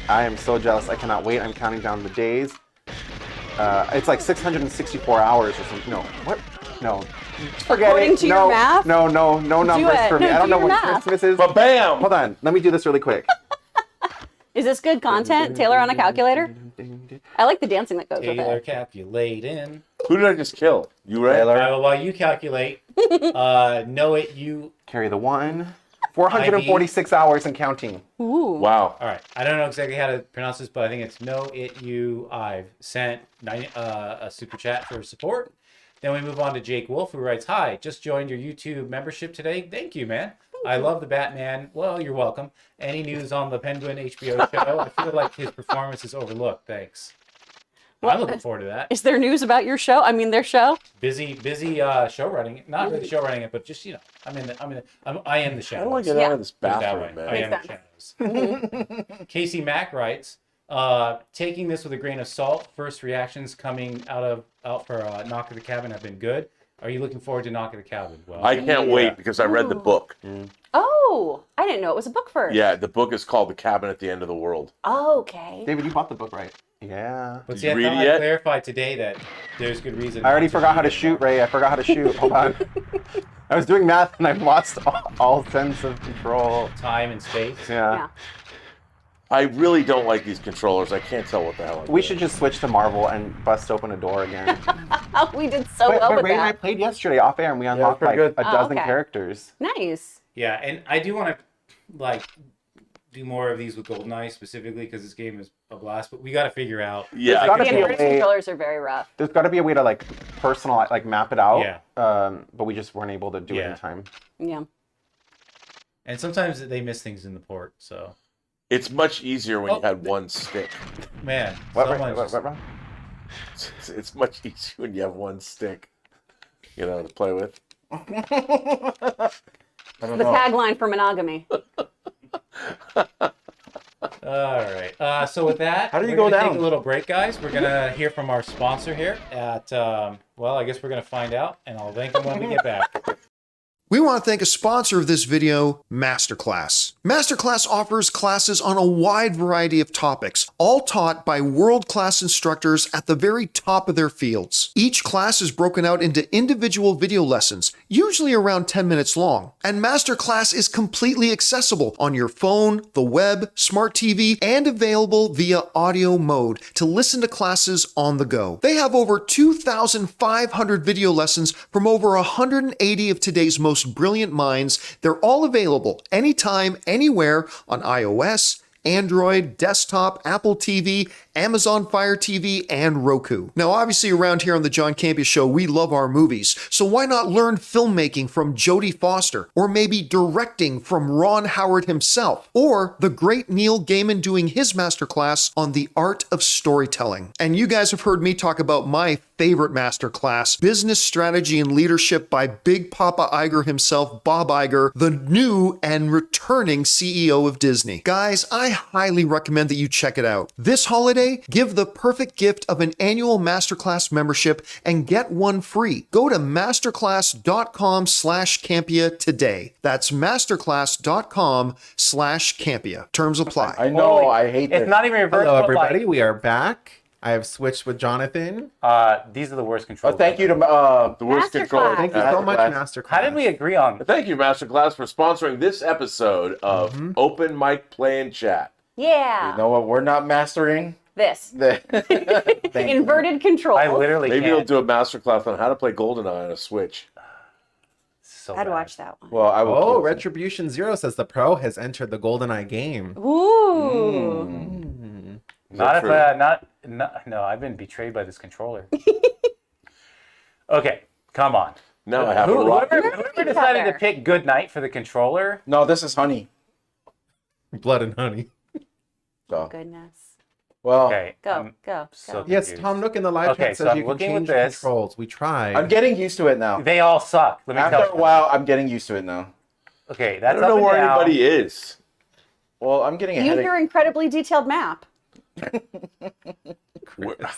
Speaker 4: I am so jealous. I cannot wait. I'm counting down the days. It's like 664 hours or something. No. What? No. Forget
Speaker 2: According
Speaker 4: it.
Speaker 2: to
Speaker 4: no,
Speaker 2: your math?
Speaker 4: No numbers
Speaker 2: it.
Speaker 4: for me.
Speaker 2: No,
Speaker 4: I don't
Speaker 2: do
Speaker 4: know
Speaker 2: your
Speaker 4: what
Speaker 2: math.
Speaker 4: Christmas is.
Speaker 5: But bam!
Speaker 4: Hold on. Let me do this really quick.
Speaker 2: Is this good content? Taylor on a calculator? I like the dancing that goes with
Speaker 1: Taylor
Speaker 2: it.
Speaker 1: calculating.
Speaker 5: Who did I just kill? You, right?
Speaker 1: While you calculate, know it, you...
Speaker 4: Carry the one. 446 hours and counting.
Speaker 2: Ooh.
Speaker 5: Wow.
Speaker 1: All right. I don't know exactly how to pronounce this, but I think it's know it, you, I've sent a super chat for support. Then we move on to Jake Wolf, who writes, "Hi, just joined your YouTube membership today. Thank you, man. I love the Batman. Well, you're welcome. Any news on the Penguin HBO show? I feel like his performance is overlooked. Thanks." I'm looking forward to that.
Speaker 2: Is there news about your show? I mean, their show?
Speaker 1: Busy show running. Not really show running it, but just, I am the shadows.
Speaker 5: How do I get out of this bathroom, man?
Speaker 1: I am the shadows. Casey Mack writes, taking this with a grain of salt. First reactions coming out for Knock at the Cabin have been good. Are you looking forward to Knock at the Cabin? Well,
Speaker 5: I can't wait because I read the book.
Speaker 2: Oh, I didn't know it was a book first.
Speaker 5: Yeah, the book is called The Cabin at the End of the World.
Speaker 2: Oh, okay.
Speaker 4: David, you bought the book, right? Yeah.
Speaker 1: But
Speaker 5: Did
Speaker 1: see,
Speaker 5: you
Speaker 1: I
Speaker 5: read
Speaker 1: thought
Speaker 5: it
Speaker 1: I
Speaker 5: yet?
Speaker 1: clarified today that there's good reason.
Speaker 4: I already forgot how to shoot, Ray. I forgot how to shoot. Hold on. I was doing math and I've lost all sense of control.
Speaker 1: Time and space.
Speaker 4: Yeah.
Speaker 5: I really don't like these controllers. I can't tell what the hell I'm
Speaker 4: We
Speaker 5: doing.
Speaker 4: should just switch to Marvel and bust open a door again.
Speaker 2: We did so well with
Speaker 4: Ray and I
Speaker 2: that.
Speaker 4: played yesterday off air and we unlocked
Speaker 3: pretty
Speaker 4: like
Speaker 3: good.
Speaker 4: a dozen
Speaker 2: okay.
Speaker 4: characters.
Speaker 2: Nice.
Speaker 1: Yeah, and I do want to do more of these with GoldenEye specifically because this game is a blast. But we got to figure out.
Speaker 5: Yeah,
Speaker 4: There's
Speaker 5: I
Speaker 4: gotta
Speaker 2: The
Speaker 4: be a
Speaker 2: inverted
Speaker 4: way-
Speaker 2: controllers are very rough.
Speaker 4: There's got to be a way to like personalize, like map it out.
Speaker 1: Yeah.
Speaker 4: But we just weren't able to do it
Speaker 1: Yeah.
Speaker 4: in time.
Speaker 2: Yeah.
Speaker 1: And sometimes they miss things in the port. So,
Speaker 5: it's much easier when you had one stick.
Speaker 1: man,
Speaker 4: What,
Speaker 1: someone's
Speaker 4: what, Ron?
Speaker 5: It's much easier when you have one stick, to play with.
Speaker 2: The tagline for monogamy.
Speaker 1: All right. So with that,
Speaker 3: How do you
Speaker 1: we're
Speaker 3: go
Speaker 1: gonna
Speaker 3: down?
Speaker 1: take a little break, guys. We're gonna hear from our sponsor here at. I guess we're gonna find out, and I'll thank them when we get back.
Speaker 6: We want to thank a sponsor of this video, MasterClass. MasterClass offers classes on a wide variety of topics, all taught by world-class instructors at the very top of their fields. Each class is broken out into individual video lessons, usually around 10 minutes long. And MasterClass is completely accessible on your phone, the web, smart TV, and available via audio mode to listen to classes on the go. They have over 2,500 video lessons from over 180 of today's most brilliant minds. They're all available anytime, anywhere on iOS, Android, desktop, Apple TV, Amazon Fire TV, and Roku. Now, obviously around here on the John Campea Show, we love our movies, so why not learn filmmaking from Jodie Foster, or maybe directing from Ron Howard himself, or the great Neil Gaiman doing his masterclass on the art of storytelling. And you guys have heard me talk about my favorite masterclass, Business Strategy and Leadership by Big Papa Iger himself, Bob Iger, the new and returning CEO of Disney. Guys, I highly recommend that you check it out. This holiday, give the perfect gift of an annual masterclass membership and get one free. Go to masterclass.com/Campea today. That's masterclass.com/Campea. Terms apply.
Speaker 3: I know, I hate this.
Speaker 1: It's not even reversed.
Speaker 4: Hello,
Speaker 1: but, like,
Speaker 4: everybody. We are back. I have switched with Jonathan.
Speaker 1: these are the worst controls.
Speaker 3: Thank you to the worst
Speaker 2: Masterclass.
Speaker 3: control.
Speaker 4: Thank you so much, Masterclass.
Speaker 1: How did we agree on?
Speaker 5: Thank you, MasterClass, for sponsoring this episode of Open Mic Play and Chat.
Speaker 2: Yeah.
Speaker 3: You know what we're not mastering?
Speaker 2: This.
Speaker 3: Thank you.
Speaker 2: Inverted control.
Speaker 1: I literally
Speaker 5: Maybe
Speaker 1: can't.
Speaker 5: we'll do a masterclass on how to play GoldenEye on a Switch.
Speaker 1: So
Speaker 2: I'd
Speaker 1: bad.
Speaker 2: watch that one.
Speaker 3: Well, I will.
Speaker 4: Oh,
Speaker 3: kill
Speaker 4: Retribution Zero says the pro has entered the GoldenEye game.
Speaker 2: Ooh.
Speaker 1: Not if
Speaker 5: true?
Speaker 1: no, I've been betrayed by this controller. Okay, come on.
Speaker 5: Now I have a rock.
Speaker 1: Whoever decided to pick Good Night for the controller.
Speaker 3: No, this is honey.
Speaker 4: Blood and honey.
Speaker 3: So,
Speaker 2: Goodness.
Speaker 3: well,
Speaker 1: Okay.
Speaker 2: Go.
Speaker 1: so
Speaker 4: Yes,
Speaker 1: confused.
Speaker 4: Tom Nook in the live
Speaker 1: Okay,
Speaker 4: chat
Speaker 1: so
Speaker 4: says
Speaker 1: I'm
Speaker 4: you can
Speaker 1: looking with
Speaker 4: change the
Speaker 1: this.
Speaker 4: controls. We tried.
Speaker 3: I'm getting used to it now.
Speaker 1: They all suck. Let me
Speaker 3: After
Speaker 1: tell
Speaker 3: a
Speaker 1: you.
Speaker 3: while, I'm getting used to it now.
Speaker 1: Okay,
Speaker 5: I
Speaker 1: that's
Speaker 5: don't know
Speaker 1: up and
Speaker 5: where
Speaker 1: down.
Speaker 5: anybody is.
Speaker 3: Well, I'm getting a
Speaker 2: Use
Speaker 3: headache.
Speaker 2: your incredibly detailed map.
Speaker 5: How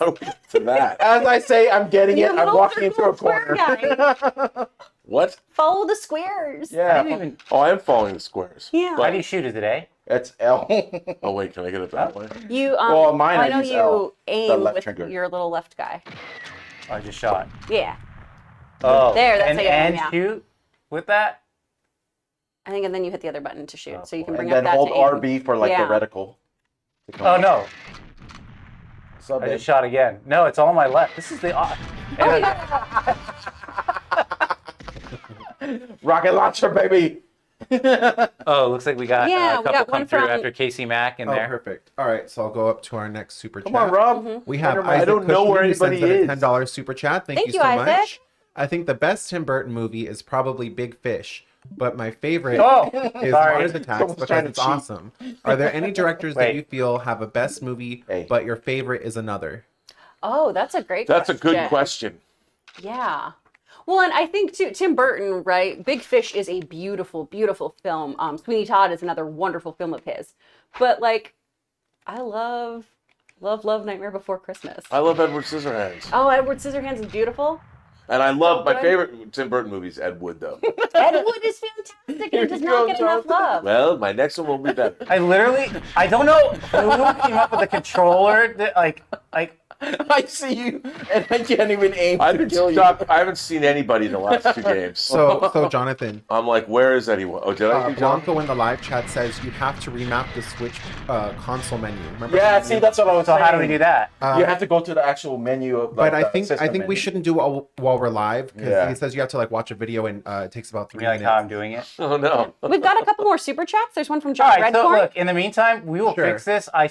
Speaker 5: do we get to that?
Speaker 3: As I say, I'm getting it.
Speaker 2: Your
Speaker 3: I'm
Speaker 2: little
Speaker 3: walking into a
Speaker 2: circle square
Speaker 3: corner.
Speaker 2: guy.
Speaker 5: What?
Speaker 2: Follow the squares.
Speaker 1: I
Speaker 3: Yeah,
Speaker 1: didn't even.
Speaker 5: Oh, I am following the squares.
Speaker 2: Yeah.
Speaker 1: How do you shoot it today?
Speaker 3: it's L.
Speaker 5: Oh, wait, can I get it that way?
Speaker 2: You
Speaker 3: Well, mine I
Speaker 2: I know
Speaker 3: use
Speaker 2: you
Speaker 3: L, the
Speaker 2: aim
Speaker 3: left
Speaker 2: with
Speaker 3: trigger.
Speaker 2: your little left guy.
Speaker 1: I just shot.
Speaker 2: Yeah.
Speaker 1: Oh,
Speaker 2: There, that's
Speaker 1: and,
Speaker 2: how you aim,
Speaker 1: and
Speaker 2: yeah.
Speaker 1: shoot with that.
Speaker 2: I think, and then you hit the other button to shoot,
Speaker 1: Oh,
Speaker 2: so you can
Speaker 1: boy.
Speaker 2: bring
Speaker 3: And
Speaker 2: up
Speaker 3: then
Speaker 2: that
Speaker 3: hold
Speaker 2: to aim.
Speaker 3: RB for like
Speaker 2: Yeah.
Speaker 3: the reticle.
Speaker 1: Oh no,
Speaker 3: What's up,
Speaker 1: I
Speaker 3: babe?
Speaker 1: just shot again. No, it's all on my left. This is the.
Speaker 2: Oh, you got
Speaker 3: Rocket launcher, baby.
Speaker 1: Oh, looks like we got
Speaker 2: Yeah,
Speaker 1: a
Speaker 2: we
Speaker 1: couple
Speaker 2: got
Speaker 1: come
Speaker 2: one
Speaker 1: through
Speaker 2: from-
Speaker 1: after Casey Mack in
Speaker 4: Oh,
Speaker 1: there.
Speaker 4: perfect. All right, so I'll go up to our next super
Speaker 3: Come
Speaker 4: chat.
Speaker 3: on, Rob.
Speaker 2: Mm-hmm.
Speaker 4: We have
Speaker 3: Never mind.
Speaker 4: Isaac
Speaker 5: I don't know where
Speaker 4: Cushman, who
Speaker 5: anybody
Speaker 4: sends in
Speaker 5: is.
Speaker 4: a $10 super chat. Thank you so
Speaker 2: Isaac.
Speaker 4: much. I think the best Tim Burton movie is probably Big Fish, but my favorite
Speaker 1: Oh,
Speaker 4: is
Speaker 1: sorry.
Speaker 4: Mars Attacks
Speaker 3: Someone's
Speaker 4: because
Speaker 3: trying to
Speaker 4: it's
Speaker 3: cheat.
Speaker 4: awesome. Are there any directors that
Speaker 1: Wait.
Speaker 4: you feel have a best movie,
Speaker 3: Hey.
Speaker 4: but your favorite is another?
Speaker 2: Oh, that's a great
Speaker 5: That's a
Speaker 2: question.
Speaker 5: good question.
Speaker 2: Yeah. Well, and I think too, Tim Burton, right? Big Fish is a beautiful, beautiful film. Sweeney Todd is another wonderful film of his. But like, I love Nightmare Before Christmas.
Speaker 5: I love Edward Scissorhands.
Speaker 2: Oh, Edward Scissorhands is beautiful.
Speaker 5: And I love my
Speaker 2: Good.
Speaker 5: favorite Tim Burton movie is Ed Wood, though.
Speaker 2: Ed Wood is fantastic and does not get enough love.
Speaker 5: Well, my next one will be better.
Speaker 1: I don't know who came up with the controller that like
Speaker 3: I see you, and I can't even aim
Speaker 5: I've
Speaker 3: to
Speaker 5: been
Speaker 3: kill you.
Speaker 5: stuck. I haven't seen anybody in the last two games.
Speaker 4: So Jonathan,
Speaker 5: I'm like, where is anyone? Oh, did I do John?
Speaker 4: Blanco in the live chat says you have to remap the Switch console menu. Remember?
Speaker 3: Yeah, see, that's what I was
Speaker 1: so
Speaker 3: saying.
Speaker 1: how do we do that?
Speaker 3: You have to go to the actual menu of. Like,
Speaker 4: But I
Speaker 3: the
Speaker 4: think
Speaker 3: system
Speaker 4: we
Speaker 3: menu.
Speaker 4: shouldn't do it while we're live because
Speaker 3: Yeah.
Speaker 4: he says you have to like watch a video and it takes about 3
Speaker 1: You like
Speaker 4: minutes.
Speaker 1: how I'm doing it?
Speaker 5: Oh, no.
Speaker 2: We've got a couple more super chats. There's one from
Speaker 1: All
Speaker 2: John
Speaker 1: right, so
Speaker 2: Redcorn.
Speaker 1: look. In the meantime, we will
Speaker 4: Sure.
Speaker 1: fix this. I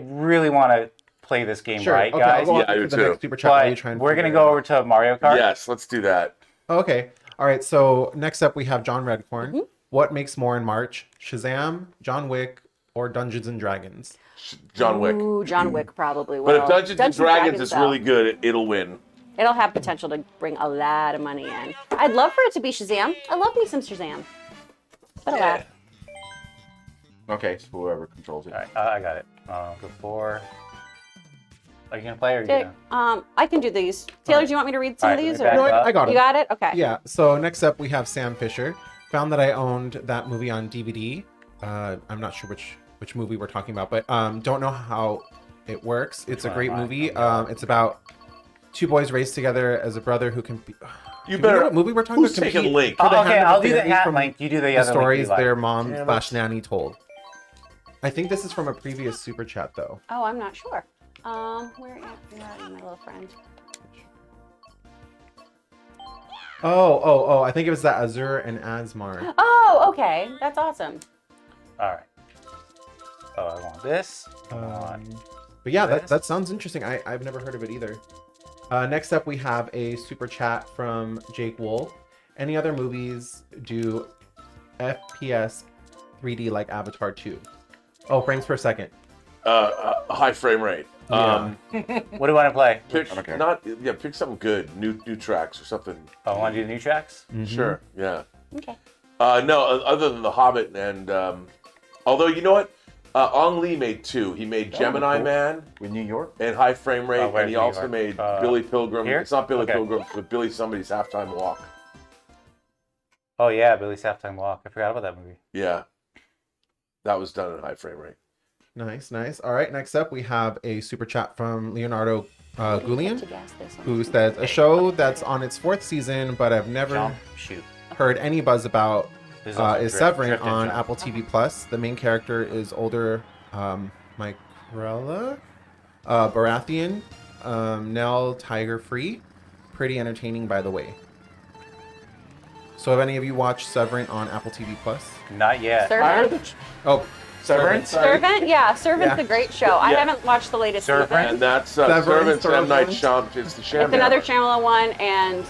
Speaker 1: really want to play this game
Speaker 4: Sure.
Speaker 1: right,
Speaker 4: Okay,
Speaker 1: guys.
Speaker 4: I'll go
Speaker 5: Yeah,
Speaker 4: on
Speaker 5: I
Speaker 4: to
Speaker 5: do
Speaker 4: the
Speaker 5: too.
Speaker 4: next super chat while you try
Speaker 1: But
Speaker 4: and
Speaker 1: we're gonna
Speaker 4: figure
Speaker 1: go
Speaker 4: it
Speaker 1: over to Mario Kart.
Speaker 5: Yes, let's do that.
Speaker 4: out. Okay. All right. So next up we have John Redcorn. What makes more in March? Shazam, John Wick, or Dungeons and Dragons?
Speaker 5: John Wick.
Speaker 2: Ooh, John Wick probably will.
Speaker 5: But if Dungeons and Dragons is
Speaker 2: though,
Speaker 5: really good, it'll win.
Speaker 2: it'll have potential to bring a lot of money in. I'd love for it to be Shazam. I love me some Shazam. But alas.
Speaker 3: Okay, so whoever controls it.
Speaker 1: All right, I got it. Go for. Are you gonna play or are you
Speaker 2: Okay,
Speaker 1: gonna?
Speaker 2: I can do these. Taylor, do you want me to read some of
Speaker 1: Alright,
Speaker 2: these?
Speaker 1: let me
Speaker 2: Or?
Speaker 1: back up.
Speaker 4: I got
Speaker 2: You
Speaker 4: it.
Speaker 2: got it? Okay.
Speaker 4: Yeah. So next up we have Sam Fisher. Found that I owned that movie on DVD. I'm not sure which movie we're talking about, but don't know how it works. It's a
Speaker 1: one
Speaker 4: great
Speaker 1: am I?
Speaker 4: movie. It's about two boys raised together as a brother who can be.
Speaker 5: You
Speaker 4: Do we know
Speaker 5: better.
Speaker 4: what movie we're talking
Speaker 5: Who's
Speaker 4: about?
Speaker 5: taking
Speaker 4: Compete
Speaker 5: Link?
Speaker 4: for the
Speaker 1: Okay,
Speaker 4: hand of
Speaker 1: I'll do the
Speaker 4: fairy
Speaker 1: hat
Speaker 4: from
Speaker 1: link. You do the
Speaker 4: the
Speaker 1: other
Speaker 4: stories
Speaker 1: link you
Speaker 4: their
Speaker 1: like.
Speaker 4: mom
Speaker 5: Yeah,
Speaker 4: slash nanny told. I think this is from a previous super chat though.
Speaker 2: Oh, I'm not sure. Where are my little friend?
Speaker 4: Oh, I think it was that Azur and Asmar.
Speaker 2: Oh, okay. That's awesome.
Speaker 1: All right. Oh, I want this. I want
Speaker 4: But yeah, that sounds interesting. I've never heard of it either. Next up, we have a super chat from Jake Wool. Any other movies do FPS 3D like Avatar 2? Oh, frames per second.
Speaker 5: High frame rate.
Speaker 4: Yeah.
Speaker 1: What do you want to play?
Speaker 5: Pick pick something good, new tracks or something.
Speaker 1: Oh, want to do the new tracks?
Speaker 4: Mm-hmm.
Speaker 5: Sure, yeah.
Speaker 2: Okay.
Speaker 5: No, other than The Hobbit and although you know what, Ong Lee made 2. He made Gemini Man
Speaker 3: with New York
Speaker 5: and High Frame Rate,
Speaker 1: where's
Speaker 5: and he
Speaker 1: New
Speaker 5: also
Speaker 1: York?
Speaker 5: made Billy Pilgrim.
Speaker 1: Here?
Speaker 5: It's not Billy
Speaker 1: Okay.
Speaker 5: Pilgrim, but Billy Somebody's Halftime Walk.
Speaker 1: Oh yeah, Billy's Halftime Walk. I forgot about that movie.
Speaker 5: Yeah, that was done in High Frame Rate.
Speaker 4: Nice. All right, next up, we have a super chat from Leonardo Goulian, who says, a show that's on its 4th season, but I've never heard any buzz about is Severin on Apple TV Plus. The main character is older Mykrella Baratheon, Nell Tiger Free. Pretty entertaining, by the way. So have any of you watched Severin on Apple TV Plus?
Speaker 1: Not yet.
Speaker 2: Servant?
Speaker 4: Oh,
Speaker 3: Severance.
Speaker 2: Servant? Yeah, Servant's
Speaker 4: Yeah.
Speaker 2: a great show. I haven't watched the latest
Speaker 1: Servant?
Speaker 2: season.
Speaker 5: And that's
Speaker 4: Severance,
Speaker 5: Servants M. Night
Speaker 4: Servant.
Speaker 5: Shyamalan. It's the Shyamalan.
Speaker 2: It's another Shyamalan one, and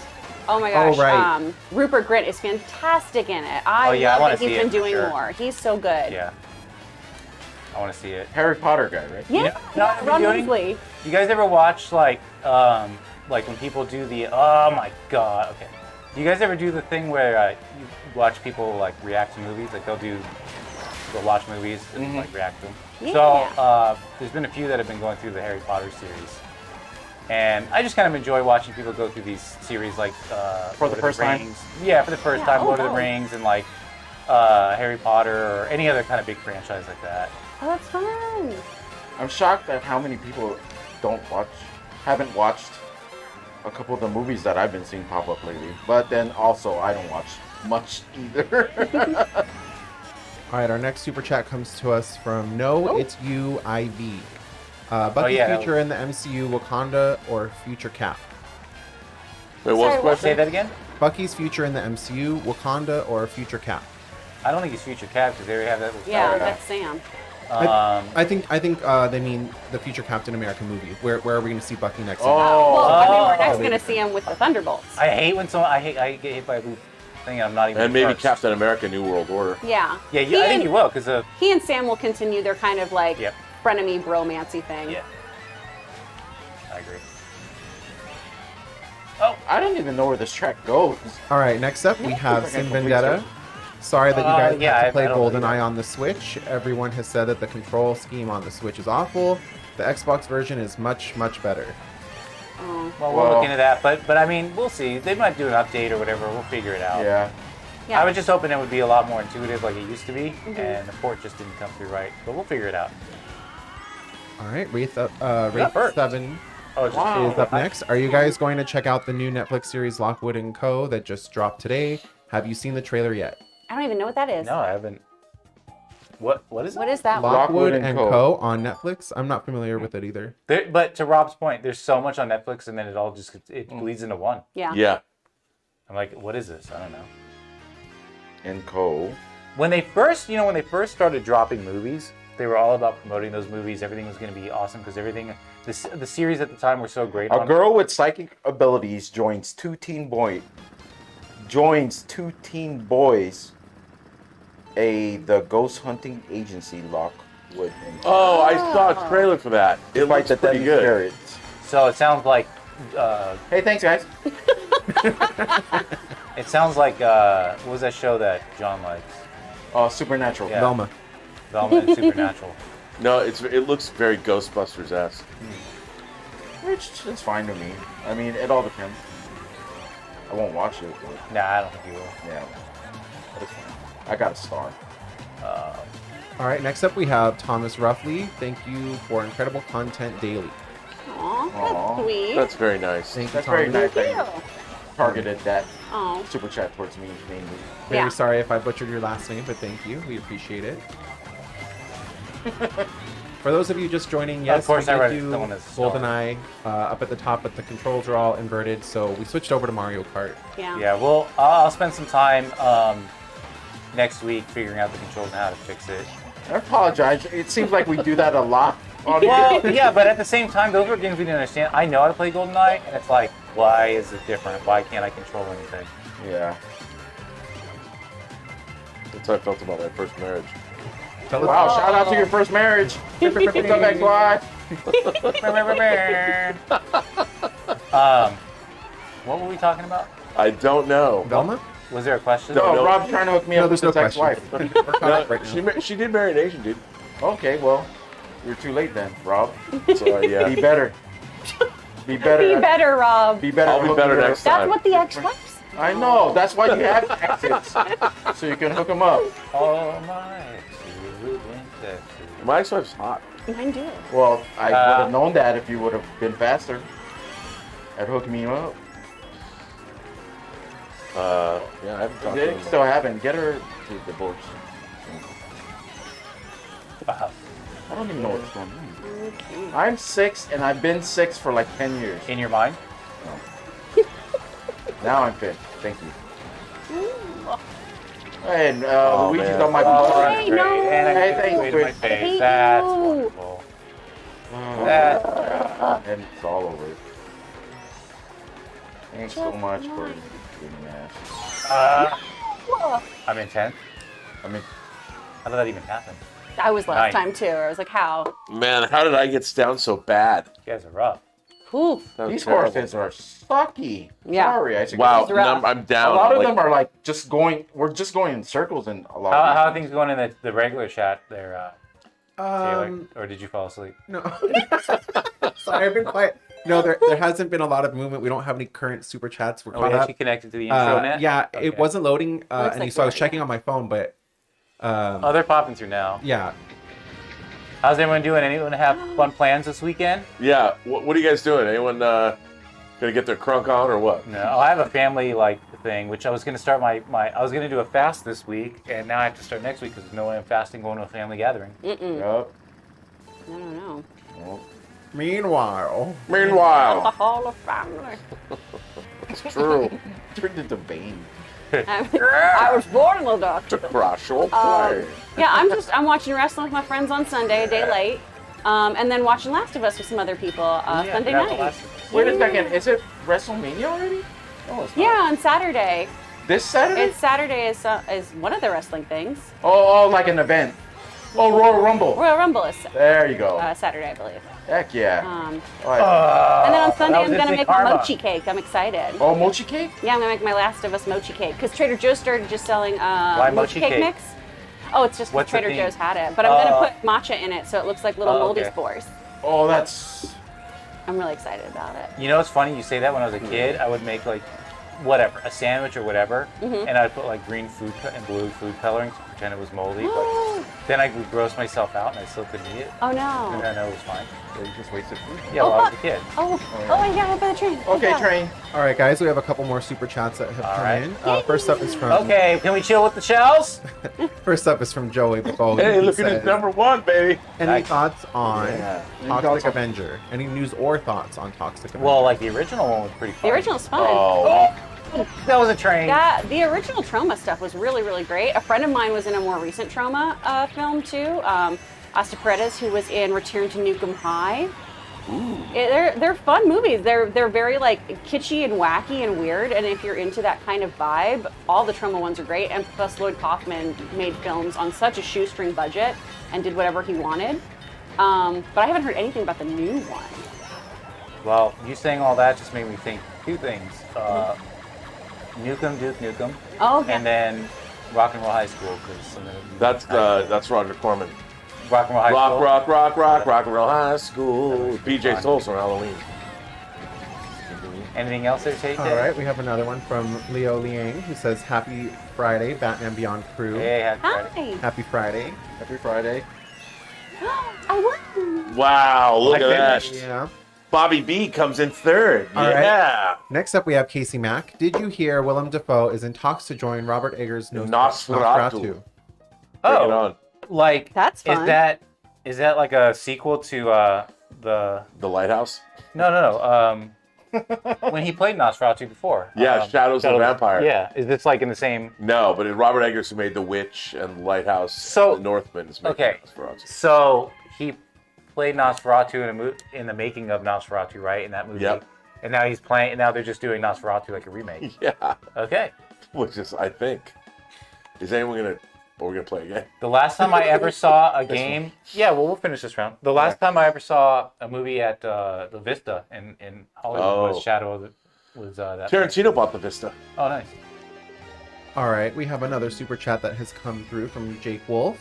Speaker 2: oh my gosh,
Speaker 4: right.
Speaker 2: Rupert Grint is fantastic in it. I
Speaker 1: I
Speaker 2: love
Speaker 1: wanna
Speaker 2: that he's
Speaker 1: see
Speaker 2: been
Speaker 1: it for
Speaker 2: doing
Speaker 1: sure.
Speaker 2: more. He's so good.
Speaker 1: Yeah. I want to see it.
Speaker 3: Harry Potter guy, right?
Speaker 2: Yeah,
Speaker 1: You know what I've been
Speaker 2: Ron
Speaker 1: doing?
Speaker 2: Weasley.
Speaker 1: You guys ever watch like when people do the oh my god, okay. Do you guys ever do the thing where you watch people like react to movies? Like they'll watch movies and like react to them.
Speaker 2: Yeah.
Speaker 1: So there's been a few that have been going through the Harry Potter series. And I just kind of enjoy watching people go through these series like
Speaker 3: For the first time?
Speaker 1: Rings. Yeah, for the first
Speaker 2: Yeah,
Speaker 1: time,
Speaker 2: oh,
Speaker 1: Lord of the
Speaker 2: wow.
Speaker 1: Rings and like Harry Potter or any other kind of big franchise like that.
Speaker 2: Oh, that's fun.
Speaker 3: I'm shocked at how many people haven't watched a couple of the movies that I've been seeing pop up lately. But then also, I don't watch much either.
Speaker 4: all right. Our next super chat comes to us from It's You IV. Bucky's
Speaker 1: yeah,
Speaker 4: future in the MCU, Wakanda or future Cap?
Speaker 5: Wait, what's the
Speaker 2: Sorry, what?
Speaker 5: question?
Speaker 1: Say that again?
Speaker 4: Bucky's future in the MCU, Wakanda or future Cap?
Speaker 1: I don't think he's future Cap because they already have that with
Speaker 2: Yeah,
Speaker 1: Kart.
Speaker 2: that's Sam.
Speaker 4: I think they mean the future Captain America movie. Where are we going to see Bucky next?
Speaker 2: Well, I mean, we're next
Speaker 1: Oh.
Speaker 2: going to see him with the Thunderbolts.
Speaker 1: I hate when I get hit by a blue thing and I'm not even
Speaker 5: And maybe
Speaker 1: first.
Speaker 5: Captain America: New World Order.
Speaker 2: Yeah.
Speaker 1: Yeah, I think you will because
Speaker 2: He and Sam will continue their kind of like
Speaker 1: Yep.
Speaker 2: frenemy bromancy thing.
Speaker 1: yeah. I agree.
Speaker 3: I don't even know where this track goes.
Speaker 4: All right. Next up, we have
Speaker 3: Like a
Speaker 4: Sin
Speaker 3: complete
Speaker 4: Vendetta.
Speaker 3: circle.
Speaker 4: Sorry that you guys
Speaker 1: yeah,
Speaker 4: had to
Speaker 1: I
Speaker 4: play
Speaker 1: don't believe
Speaker 4: GoldenEye
Speaker 1: that.
Speaker 4: on the Switch. Everyone has said that the control scheme on the Switch is awful. The Xbox version is much better.
Speaker 2: Oh.
Speaker 1: Well, we'll look into that, but I mean, we'll see. They might do an update or whatever. We'll figure it out.
Speaker 3: Yeah.
Speaker 2: Yeah.
Speaker 1: I was just hoping it would be a lot more intuitive like it used to be, and the port just didn't come through right. But we'll figure it out.
Speaker 4: All right, Wraith
Speaker 1: first.
Speaker 4: 7
Speaker 1: Oh, it's just
Speaker 4: is up next. Are you guys going to check out the new Netflix series Lockwood & Co. that just dropped today? Have you seen the trailer yet?
Speaker 2: I don't even know what that is.
Speaker 1: No, I haven't. What is it?
Speaker 2: What is that one?
Speaker 4: Lockwood
Speaker 3: Lockwood
Speaker 4: &
Speaker 3: & Co.
Speaker 4: Co. on Netflix. I'm not familiar with it either.
Speaker 1: But to Rob's point, there's so much on Netflix, and then it all just bleeds into one.
Speaker 2: Yeah.
Speaker 5: Yeah.
Speaker 1: I'm like, what is this? I don't know.
Speaker 3: And Co.
Speaker 1: When they first started dropping movies, they were all about promoting those movies. Everything was going to be awesome because the series at the time were so great.
Speaker 3: A girl with psychic abilities joins two teen boys. The ghost hunting agency Lockwood & Co.
Speaker 5: Oh, I saw a trailer for that. It
Speaker 3: Fight
Speaker 5: looks
Speaker 3: the
Speaker 5: pretty
Speaker 3: deadly
Speaker 5: good.
Speaker 3: spirits.
Speaker 1: So it sounds like
Speaker 3: Hey, thanks guys.
Speaker 1: what was that show that John likes?
Speaker 3: Supernatural.
Speaker 1: Yeah.
Speaker 4: Velma.
Speaker 1: Velma and Supernatural.
Speaker 5: No, it looks very Ghostbusters-esque.
Speaker 3: It's fine to me. I mean, it all depends. I won't watch it, but
Speaker 1: Nah, I don't think you will.
Speaker 3: yeah. But it's fine. I got a star.
Speaker 4: All right, next up we have Thomas Ruffley. Thank you for incredible content daily.
Speaker 2: Aw,
Speaker 3: Aw.
Speaker 2: that's sweet.
Speaker 5: That's very nice.
Speaker 4: Thank you,
Speaker 3: That's very
Speaker 4: Thomas.
Speaker 3: nice that
Speaker 2: Thank
Speaker 3: you
Speaker 2: you.
Speaker 3: targeted that
Speaker 2: Oh.
Speaker 3: super chat towards me mainly.
Speaker 4: Very
Speaker 2: Yeah.
Speaker 4: sorry if I butchered your last name, but thank you. We appreciate it. For those of you just joining, yes,
Speaker 1: Of course
Speaker 4: we
Speaker 1: I
Speaker 4: did
Speaker 1: read it.
Speaker 4: do
Speaker 1: Someone has stolen.
Speaker 4: GoldenEye up at the top, but the controls are all inverted, so we switched over to Mario Kart.
Speaker 2: Yeah.
Speaker 1: Yeah, well, I'll spend some time next week figuring out the controls and how to fix it.
Speaker 3: I apologize. It seems like we do that a lot.
Speaker 1: Well, yeah, but at the same time, those are games we didn't understand. I know how to play GoldenEye, and it's like, why is it different? Why can't I control anything?
Speaker 3: Yeah.
Speaker 5: That's how I felt about my first marriage.
Speaker 3: Wow, shout out to your first marriage. What's up, XY?
Speaker 1: What were we talking about?
Speaker 5: I don't know.
Speaker 4: Velma?
Speaker 1: Was there a question?
Speaker 3: No,
Speaker 5: No.
Speaker 3: Rob's trying to hook me up with
Speaker 4: there's
Speaker 3: his
Speaker 4: no question.
Speaker 3: ex-wife.
Speaker 5: No, she did marry an Asian dude.
Speaker 3: Okay, well, you're too late then, Rob.
Speaker 5: So yeah.
Speaker 3: Be better. Be better.
Speaker 2: Be better, Rob.
Speaker 3: Be better.
Speaker 5: I'll be better next
Speaker 2: That's
Speaker 5: time.
Speaker 2: what the ex-wives.
Speaker 3: I know. That's why you have exits, so you can hook them up.
Speaker 1: Oh my.
Speaker 5: My ex-wife's hot.
Speaker 2: Mine do.
Speaker 3: Well, I would have known that if you would have been faster at hooking me up.
Speaker 5: Yeah, I haven't talked to
Speaker 3: They
Speaker 5: her.
Speaker 3: still haven't. Get her to divorce.
Speaker 1: Wow.
Speaker 3: I don't even know what's going on. I'm 6, and I've been 6 for like 10 years.
Speaker 1: In your mind?
Speaker 3: Now I'm fit. Thank you. And
Speaker 5: Oh,
Speaker 3: Luigi's
Speaker 5: man.
Speaker 3: on my
Speaker 1: Oh,
Speaker 3: butt.
Speaker 1: that's
Speaker 2: Hey,
Speaker 1: great.
Speaker 2: no.
Speaker 1: And I
Speaker 3: Hey,
Speaker 1: can
Speaker 3: thanks,
Speaker 1: wait in my
Speaker 3: Chris.
Speaker 2: I
Speaker 1: face.
Speaker 2: hate
Speaker 1: That's
Speaker 2: you.
Speaker 1: wonderful. That's
Speaker 3: And it's all over. Thanks so much for doing that.
Speaker 1: I'm in 10th.
Speaker 3: I mean,
Speaker 1: How did that even happen?
Speaker 2: I was last
Speaker 1: Nice.
Speaker 2: time too. I was like, how?
Speaker 5: Man, how did I get down so bad?
Speaker 1: You guys are rough.
Speaker 2: Oof.
Speaker 5: That was
Speaker 3: these
Speaker 5: terrible.
Speaker 3: courses are sucky.
Speaker 2: Yeah.
Speaker 3: Sorry, I said
Speaker 5: Wow,
Speaker 2: It's rough.
Speaker 5: I'm
Speaker 3: A
Speaker 5: down.
Speaker 3: lot of
Speaker 5: like,
Speaker 3: them are like just going. We're just going in circles in a lot.
Speaker 1: How
Speaker 3: of
Speaker 1: are things going in the regular chat there, Taylor? Or did you fall asleep?
Speaker 4: No. Sorry, I've been quiet. No, there hasn't been a lot of movement. We don't have any current super chats. We're
Speaker 1: Are we
Speaker 4: caught up.
Speaker 1: actually connected to the intro net?
Speaker 4: Yeah,
Speaker 1: Okay.
Speaker 4: it wasn't loading
Speaker 2: Looks
Speaker 4: any,
Speaker 2: like
Speaker 4: so I was
Speaker 2: we're-
Speaker 4: checking on my phone, but
Speaker 1: Oh, they're popping through now.
Speaker 4: yeah.
Speaker 1: How's everyone doing? Anyone have fun plans this weekend?
Speaker 5: yeah, what are you guys doing? Anyone gonna get their crunk on or what?
Speaker 1: No, I have a family thing, which I was gonna start I was gonna do a fast this week, and now I have to start next week because there's no way I'm fasting going to a family gathering.
Speaker 3: Yup.
Speaker 2: I don't know.
Speaker 3: Well,
Speaker 4: Meanwhile,
Speaker 2: The
Speaker 5: Meanwhile,
Speaker 2: Hall of Family.
Speaker 5: it's true.
Speaker 3: turned into Bane.
Speaker 2: I was born in the dark.
Speaker 5: To crush or play.
Speaker 2: Yeah, I'm watching wrestling with my friends on Sunday, a day late, and then watching Last of Us with some other people Sunday
Speaker 1: that's the
Speaker 2: night.
Speaker 1: last-
Speaker 3: Wait a second. Is it WrestleMania already? No, it's not.
Speaker 2: Yeah, on Saturday.
Speaker 3: This Saturday?
Speaker 2: It's Saturday is one of the wrestling things.
Speaker 3: Oh, like an event. Oh, Royal Rumble.
Speaker 2: Royal Rumble is
Speaker 3: There you go.
Speaker 2: Saturday, I believe.
Speaker 3: Heck yeah.
Speaker 2: And
Speaker 3: Oh,
Speaker 2: then on Sunday,
Speaker 1: that
Speaker 2: I'm
Speaker 1: was
Speaker 2: gonna
Speaker 1: instant
Speaker 2: make
Speaker 1: karma.
Speaker 2: my mochi cake. I'm excited.
Speaker 3: oh, mochi cake?
Speaker 2: Yeah, I'm gonna make my Last of Us mochi cake because Trader Joe's started just selling
Speaker 1: Why mochi cake?
Speaker 2: mix. Oh, it's just 'cause
Speaker 1: What's the
Speaker 2: Trader
Speaker 1: theme?
Speaker 2: Joe's had it, but I'm gonna put matcha in it so it looks like little
Speaker 1: Oh,
Speaker 2: moldy
Speaker 1: okay.
Speaker 2: spores.
Speaker 3: Oh, that's.
Speaker 2: I'm really excited about it.
Speaker 1: You know, it's funny you say that. When I was a kid, I would make whatever, a sandwich or whatever, and I'd put green food and blue food coloring to pretend it was moldy. But then I would gross myself out and I still couldn't eat it.
Speaker 2: Oh
Speaker 1: And
Speaker 2: no.
Speaker 1: then I know it was fine.
Speaker 3: You just wasted food.
Speaker 1: Yeah, well, I was a kid.
Speaker 2: Oh, I got hit by the train.
Speaker 3: Okay,
Speaker 2: Yeah.
Speaker 3: train.
Speaker 4: all right, guys, we have a couple more super chats that have
Speaker 1: All
Speaker 4: come
Speaker 1: right.
Speaker 4: in. First up is from
Speaker 1: Okay, can we chill with the shells?
Speaker 4: First up is from Joey Bacoli.
Speaker 5: Hey,
Speaker 4: who
Speaker 5: look at
Speaker 4: says,
Speaker 5: this #1, baby.
Speaker 4: Any
Speaker 1: Nice.
Speaker 4: thoughts on
Speaker 3: Yeah.
Speaker 4: Toxic Avenger? Any news or thoughts on Toxic Avenger?
Speaker 1: Well, the original one was pretty fun.
Speaker 2: The original's fun.
Speaker 5: Oh,
Speaker 1: That was a train.
Speaker 2: The original Trauma stuff was really, really great. A friend of mine was in a more recent Trauma film too. Asta Paredes, who was in Return to Nukem High. They're fun movies. They're very kitschy and wacky and weird. And if you're into that kind of vibe, all the Trauma ones are great. And plus, Lloyd Kaufman made films on such a shoestring budget and did whatever he wanted. But I haven't heard anything about the new one.
Speaker 1: Well, you saying all that just made me think two things. Nukem, Duke Nukem,
Speaker 2: Oh, okay.
Speaker 1: and then Rock and Roll High School.
Speaker 5: that's Roger Corman.
Speaker 1: Rock and Roll High School.
Speaker 5: Rock and roll high school. PJ Souls on Halloween.
Speaker 1: Anything else there, Tate?
Speaker 4: All right, we have another one from Leo Liang who says, Happy Friday, Batman Beyond crew.
Speaker 1: Hey, happy Friday.
Speaker 2: Hi.
Speaker 4: Happy Friday.
Speaker 3: Every Friday.
Speaker 2: I won.
Speaker 5: Wow, look
Speaker 1: I
Speaker 5: at that.
Speaker 1: finished.
Speaker 4: Yeah.
Speaker 5: Bobby B comes in third.
Speaker 4: All right.
Speaker 5: Yeah.
Speaker 4: Next up, we have Casey Mack. Did you hear Willem Dafoe is in talks to join Robert Eggers'
Speaker 5: Nosferatu. Bring it
Speaker 1: Oh,
Speaker 5: on.
Speaker 2: That's fun.
Speaker 1: Is that like a sequel to the?
Speaker 5: The Lighthouse?
Speaker 1: No. When he played Nosferatu before.
Speaker 5: Yeah, Shadows of the Vampire.
Speaker 1: Yeah, is this like in the same?
Speaker 5: No, but it's Robert Eggers who made The Witch and Lighthouse.
Speaker 1: So-
Speaker 5: The Northman is making
Speaker 1: Okay.
Speaker 5: Nosferatu.
Speaker 1: So he played Nosferatu in the making of Nosferatu, right? In that movie.
Speaker 5: Yep.
Speaker 1: And now he's playing. And now they're just doing Nosferatu like a remake.
Speaker 5: Yeah.
Speaker 1: Okay.
Speaker 5: Which is, I think, is anyone gonna? Or we're gonna play again.
Speaker 1: The last time I ever saw a game, yeah, well, we'll finish this round. The last time I ever saw a movie at the Vista in Hollywood was Shadow of the, was that.
Speaker 5: Tarantino bought the Vista.
Speaker 1: Oh, nice.
Speaker 4: All right, we have another super chat that has come through from Jake Wolf.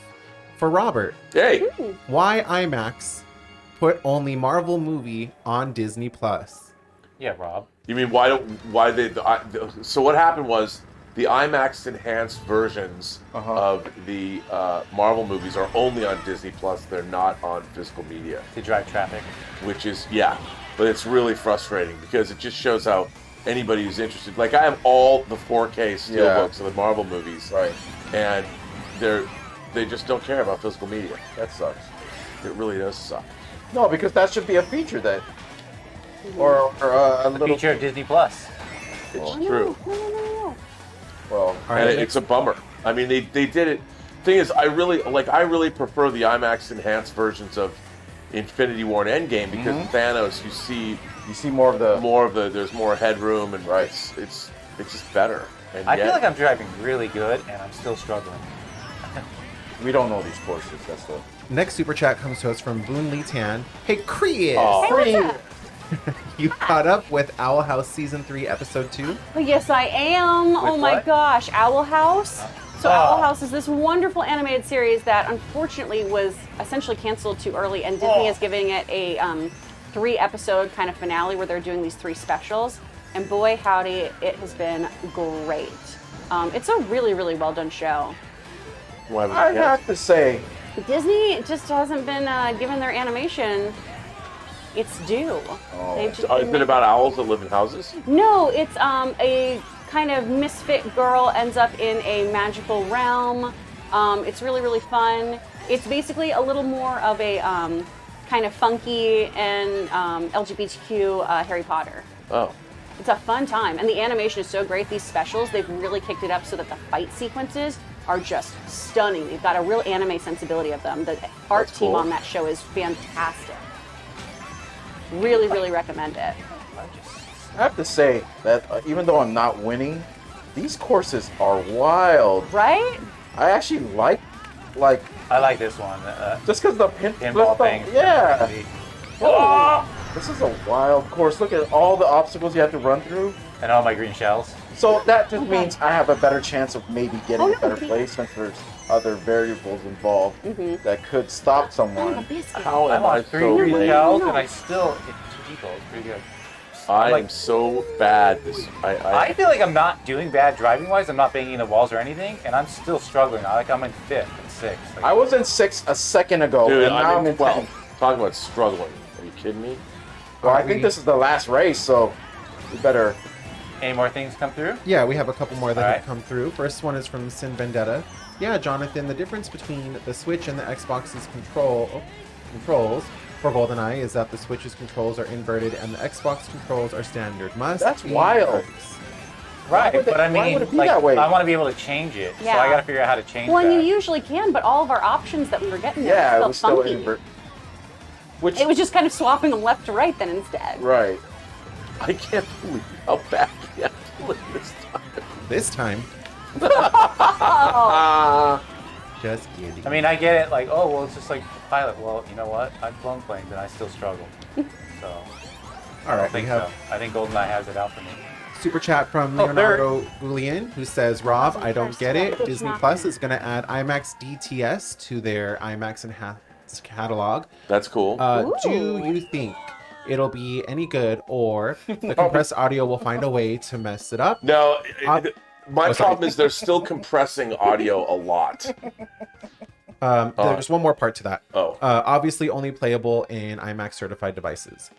Speaker 4: For Robert,
Speaker 5: Hey,
Speaker 4: why IMAX put only Marvel movie on Disney Plus?
Speaker 1: Yeah, Rob.
Speaker 5: you mean so what happened was the IMAX enhanced versions of the Marvel movies are only on Disney Plus. They're not on physical media.
Speaker 1: To drive traffic.
Speaker 5: Which is, but it's really frustrating because it just shows how anybody who's interested, like I have all the 4K steelbooks of the Marvel movies.
Speaker 3: Right.
Speaker 5: And they just don't care about physical media.
Speaker 3: That sucks.
Speaker 5: It really does suck.
Speaker 3: No, because that should be a feature that, or a little
Speaker 1: Feature of Disney Plus.
Speaker 5: It's true.
Speaker 3: Well,
Speaker 5: And it's a bummer. I mean, they did it. Thing is, I really prefer the IMAX enhanced versions of Infinity War and Endgame because Thanos, you see more of the there's more headroom and it's just better. And
Speaker 1: I feel like I'm driving really good and I'm still struggling.
Speaker 3: we don't know these courses. That's the
Speaker 4: Next super chat comes to us from Boon Lee Tan. Hey, Chris!
Speaker 2: Hey, what's up?
Speaker 4: You caught up with Owl House Season 3, Episode 2?
Speaker 2: Oh, yes, I am. Oh my
Speaker 1: what?
Speaker 2: gosh, Owl House. So Owl House is this wonderful animated series that unfortunately was essentially canceled too early, and Disney is giving it a 3-episode kind of finale where they're doing these 3 specials. And boy, howdy, it has been great. It's a really, really well done show.
Speaker 3: I have to say,
Speaker 2: Disney just hasn't been given their animation its due. They've just
Speaker 5: Is it about owls that live in houses?
Speaker 2: No, it's a kind of misfit girl ends up in a magical realm. It's really, really fun. It's basically a little more of a kind of funky and LGBTQ Harry Potter.
Speaker 5: Oh.
Speaker 2: It's a fun time, and the animation is so great. These specials, they've really kicked it up so that the fight sequences are just stunning. They've got a real anime sensibility of them. The art team
Speaker 5: cool.
Speaker 2: on that show is fantastic. Really, really recommend it.
Speaker 3: I have to say that even though I'm not winning, these courses are wild.
Speaker 2: Right?
Speaker 3: I actually like
Speaker 1: I like this one.
Speaker 3: just because the
Speaker 1: Pinball thing.
Speaker 3: Yeah. This is a wild course. Look at all the obstacles you have to run through.
Speaker 1: And all my green shells.
Speaker 3: So that just means I have a better chance of maybe getting a better place since there's other variables involved that could stop someone.
Speaker 5: How am I
Speaker 1: Three
Speaker 5: so
Speaker 1: green
Speaker 5: late?
Speaker 1: shells, and I still hit 2 people. It's pretty good.
Speaker 5: I am so bad.
Speaker 1: I feel like I'm not doing bad driving wise. I'm not banging the walls or anything, and I'm still struggling. I'm in 5th and 6th.
Speaker 3: I was in 6 a second ago,
Speaker 5: Dude,
Speaker 3: and now I'm in
Speaker 5: 12.
Speaker 3: 10.
Speaker 5: Talking about struggling. Are you kidding me?
Speaker 3: Well, I think this is the last race, so we better.
Speaker 1: Any more things come through?
Speaker 4: Yeah, we have a couple more that
Speaker 1: All
Speaker 4: have
Speaker 1: right.
Speaker 4: come through. First one is from Sin Vendetta. Yeah, Jonathan, the difference between the Switch and the Xbox's controls for GoldenEye is that the Switch's controls are inverted and the Xbox controls are standard.
Speaker 3: That's wild.
Speaker 1: Right,
Speaker 3: would
Speaker 1: but I
Speaker 3: why
Speaker 1: mean,
Speaker 3: would it be
Speaker 1: like,
Speaker 3: that way?
Speaker 1: I want to be able to change it, so
Speaker 2: Yeah.
Speaker 1: I got to figure out how to change
Speaker 2: Well,
Speaker 1: that.
Speaker 2: and you usually can, but all of our options that we were getting there
Speaker 3: Yeah, it
Speaker 2: felt
Speaker 3: was still
Speaker 2: funky.
Speaker 3: invert. Which
Speaker 2: It was just kind of swapping them left to right then instead.
Speaker 3: right.
Speaker 5: I can't believe how bad you have to live this time.
Speaker 4: This time,
Speaker 2: Oh,
Speaker 4: just kidding.
Speaker 1: I mean, I get it, like, oh, well, it's just like Pilot. Well, you know what? I've flown planes and I still struggle. So,
Speaker 4: all
Speaker 1: I
Speaker 4: right,
Speaker 1: don't
Speaker 4: we
Speaker 1: think
Speaker 4: have
Speaker 1: so. I think GoldenEye has it out for me.
Speaker 4: super chat from
Speaker 1: Oh,
Speaker 4: Leonardo Gulian, who says, Rob, I don't get it.
Speaker 2: It's
Speaker 4: Disney
Speaker 2: not
Speaker 4: Plus is going to add IMAX DTS to their IMAX Enhanced catalog.
Speaker 5: That's cool.
Speaker 4: Do
Speaker 2: Ooh.
Speaker 4: you think it'll be any good, or the compressed audio will find a way to mess it up?
Speaker 5: No,
Speaker 4: sorry.
Speaker 5: my problem is they're still compressing audio a lot.
Speaker 4: There's one more part to that.
Speaker 5: Oh.
Speaker 4: Obviously, only playable in IMAX certified devices.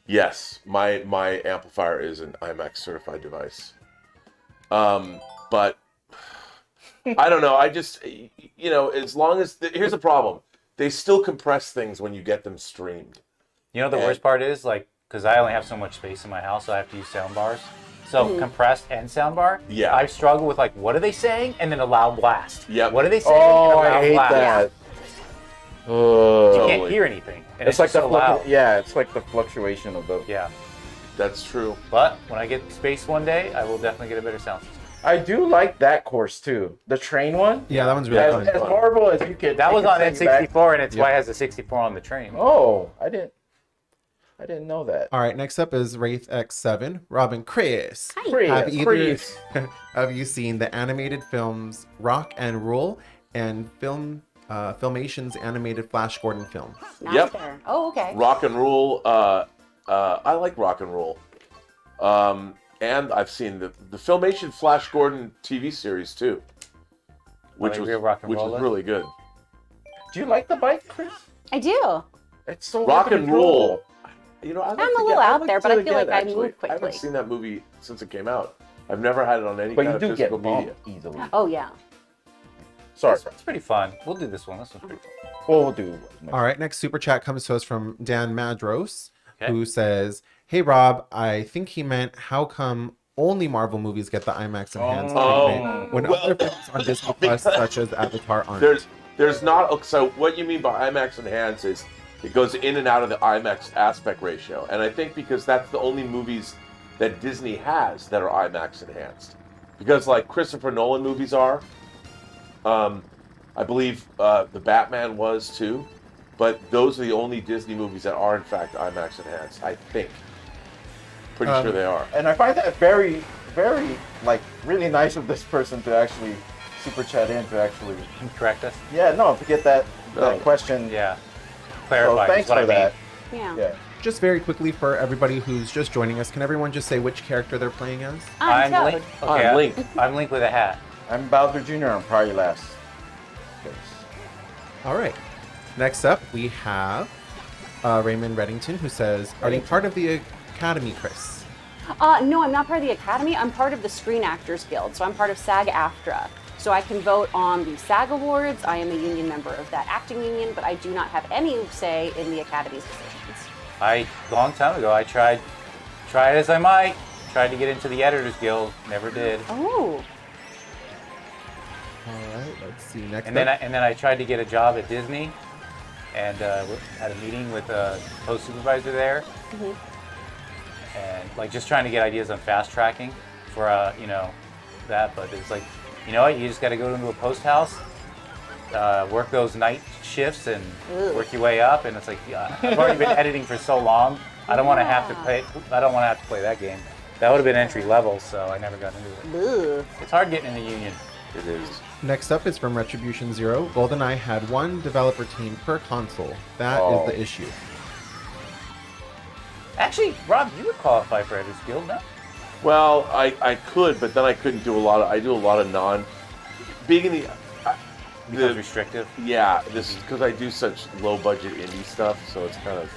Speaker 5: Yes, my amplifier is an IMAX certified device. But I don't know. I just, as long as here's the problem: they still compress things when you get them streamed.
Speaker 1: You know, the worst part is, like, because I only have so much space in my house, so I have to use sound bars. So compressed and soundbar.
Speaker 5: Yeah.
Speaker 1: I struggle with, like, what are they saying? And then a loud blast.
Speaker 5: Yep.
Speaker 1: What are they saying?
Speaker 3: Oh,
Speaker 1: and a
Speaker 3: I
Speaker 1: loud
Speaker 3: hate
Speaker 1: blast.
Speaker 3: that.
Speaker 1: You can't hear anything. And
Speaker 3: It's like
Speaker 1: so loud.
Speaker 3: it's like the fluctuation of the.
Speaker 1: Yeah.
Speaker 5: That's true.
Speaker 1: But when I get space one day, I will definitely get a better sound system.
Speaker 3: I do like that course too. The train one.
Speaker 4: Yeah, that one's really fun.
Speaker 3: As horrible as you could.
Speaker 1: That was on
Speaker 3: take it back.
Speaker 1: N64, and it's why it has a 64 on the train.
Speaker 3: Oh, I didn't know that.
Speaker 4: All right, next up is Wraith X7. Robin, Chris.
Speaker 2: Hi.
Speaker 4: Have you seen the animated films Rock and Roll and Filmation's animated Flash Gordon film?
Speaker 2: Not
Speaker 5: Yep.
Speaker 2: there. Oh, okay.
Speaker 5: Rock and Roll. I like Rock and Roll. And I've seen the Filmation Flash Gordon TV series too, which was really good.
Speaker 3: Do you like the bike, Chris?
Speaker 2: I do.
Speaker 3: It's so
Speaker 5: Rock
Speaker 3: hard to
Speaker 5: and
Speaker 3: control.
Speaker 5: Roll. You know,
Speaker 2: I'm a little out there, but I feel like I move
Speaker 5: I haven't
Speaker 2: quickly.
Speaker 5: seen that movie since it came out. I've never had it on any
Speaker 3: But
Speaker 5: kind
Speaker 3: you
Speaker 5: of
Speaker 3: do get
Speaker 5: physical media.
Speaker 3: bumped easily.
Speaker 2: Oh, yeah.
Speaker 3: Sorry.
Speaker 1: It's pretty fun. We'll do this one. This one's pretty fun.
Speaker 3: We'll do.
Speaker 4: All right, next super chat comes to us from Dan Madros,
Speaker 1: Okay.
Speaker 4: who says, "Hey Rob, I think he meant how come only Marvel movies get the IMAX enhanced treatment when other films on Disney Plus, such as Avatar, aren't?"
Speaker 5: There's not. So what you mean by IMAX enhanced is it goes in and out of the IMAX aspect ratio, and I think because that's the only movies that Disney has that are IMAX enhanced, because like Christopher Nolan movies are. I believe the Batman was too, but those are the only Disney movies that are in fact IMAX enhanced. I think. Pretty sure they are.
Speaker 3: And I find that very, very, really nice of this person to actually super chat in to actually.
Speaker 1: Correct us.
Speaker 3: Yeah, no, to get that question.
Speaker 1: Yeah.
Speaker 3: So
Speaker 1: Clarify.
Speaker 3: thanks
Speaker 1: what
Speaker 3: for
Speaker 1: I mean.
Speaker 3: that.
Speaker 2: Yeah.
Speaker 4: Just very quickly for everybody who's just joining us, can everyone just say which character they're playing as?
Speaker 2: I'm Toad.
Speaker 1: Link. Okay,
Speaker 5: I'm Link.
Speaker 1: I'm Link with a hat.
Speaker 3: I'm Bowser Jr. I'm probably last.
Speaker 4: All right. Next up, we have Raymond Reddington, who says, "Are you part of the Academy, Chris?"
Speaker 2: No, I'm not part of the Academy. I'm part of the Screen Actors Guild, so I'm part of SAG-AFTRA. So I can vote on the SAG Awards. I am a union member of that acting union, but I do not have any say in the Academy's decisions.
Speaker 1: Long time ago, I tried as I might, tried to get into the Editors Guild, never did.
Speaker 2: Oh.
Speaker 4: All right, let's see. Next
Speaker 1: And
Speaker 4: up.
Speaker 1: then I tried to get a job at Disney, and had a meeting with a post supervisor there, and just trying to get ideas on fast tracking for that. But it's like, you know what? You just got to go into a post house, work those night shifts, and work your way up. And it's like, I've already been editing for so long. I don't want to have to play. I don't want to have to play that game. That would have been entry level, so I never got into it.
Speaker 2: Ugh.
Speaker 1: It's hard getting in the union.
Speaker 5: It is.
Speaker 4: Next up is from Retribution Zero. GoldenEye had one developer team per console. That is the issue.
Speaker 1: Actually, Rob, you would qualify for Editors Guild, no?
Speaker 5: Well, I could, but then I couldn't do a lot of. I do a lot of being in the.
Speaker 1: Because restrictive.
Speaker 5: Yeah, this is because I do such low budget indie stuff, so it's kind of.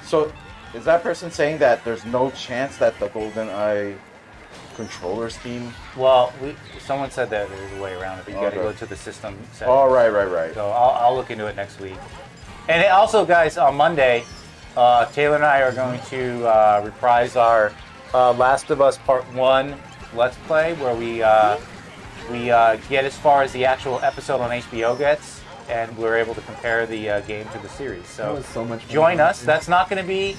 Speaker 3: So, is that person saying that there's no chance that the GoldenEye controller scheme?
Speaker 1: Well, someone said that there's a way around it, but you got to go to the system settings.
Speaker 3: Oh, right.
Speaker 1: So I'll look into it next week. And also, guys, on Monday, Taylor and I are going to reprise our Last of Us Part 1 Let's Play, where we get as far as the actual episode on HBO gets, and we're able to compare the game to the series. So
Speaker 4: That was so much fun.
Speaker 1: join us. That's not going to be